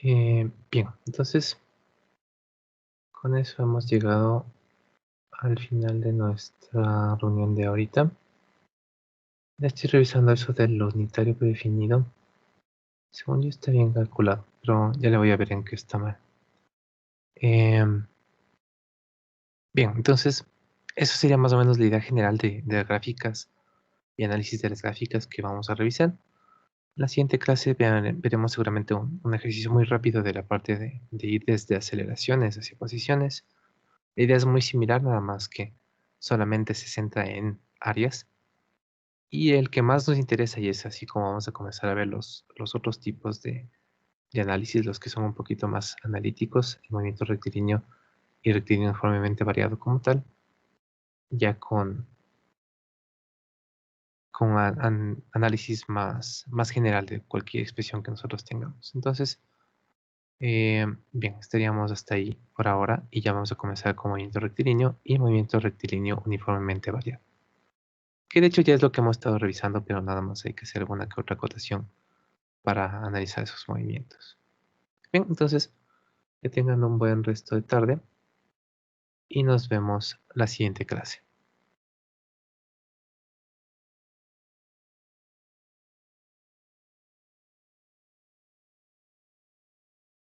Bien, entonces con eso hemos llegado al final de nuestra reunión de ahorita. Ya estoy revisando eso del unitario predefinido. Según yo está bien calculado, pero ya le voy a ver en qué está mal. Bien, entonces eso sería más o menos la idea general de las gráficas y análisis de las gráficas que vamos a revisar. En la siguiente clase veremos seguramente un ejercicio muy rápido de la parte de ir desde aceleraciones hacia posiciones. La idea es muy similar, nada más que solamente se centra en áreas. Y el que más nos interesa, y es así como vamos a comenzar a ver los otros tipos de análisis, los que son un poquito más analíticos, el movimiento rectilíneo y rectilíneo uniformemente variado como tal, ya con análisis más general de cualquier expresión que nosotros tengamos. Entonces, bien, estaríamos hasta ahí por ahora y ya vamos a comenzar con movimiento rectilíneo y movimiento rectilíneo uniformemente variado. Que de hecho ya es lo que hemos estado revisando, pero nada más hay que hacer alguna que otra acotación para analizar esos movimientos. Bien, entonces, que tengan un buen resto de tarde y nos vemos la siguiente clase.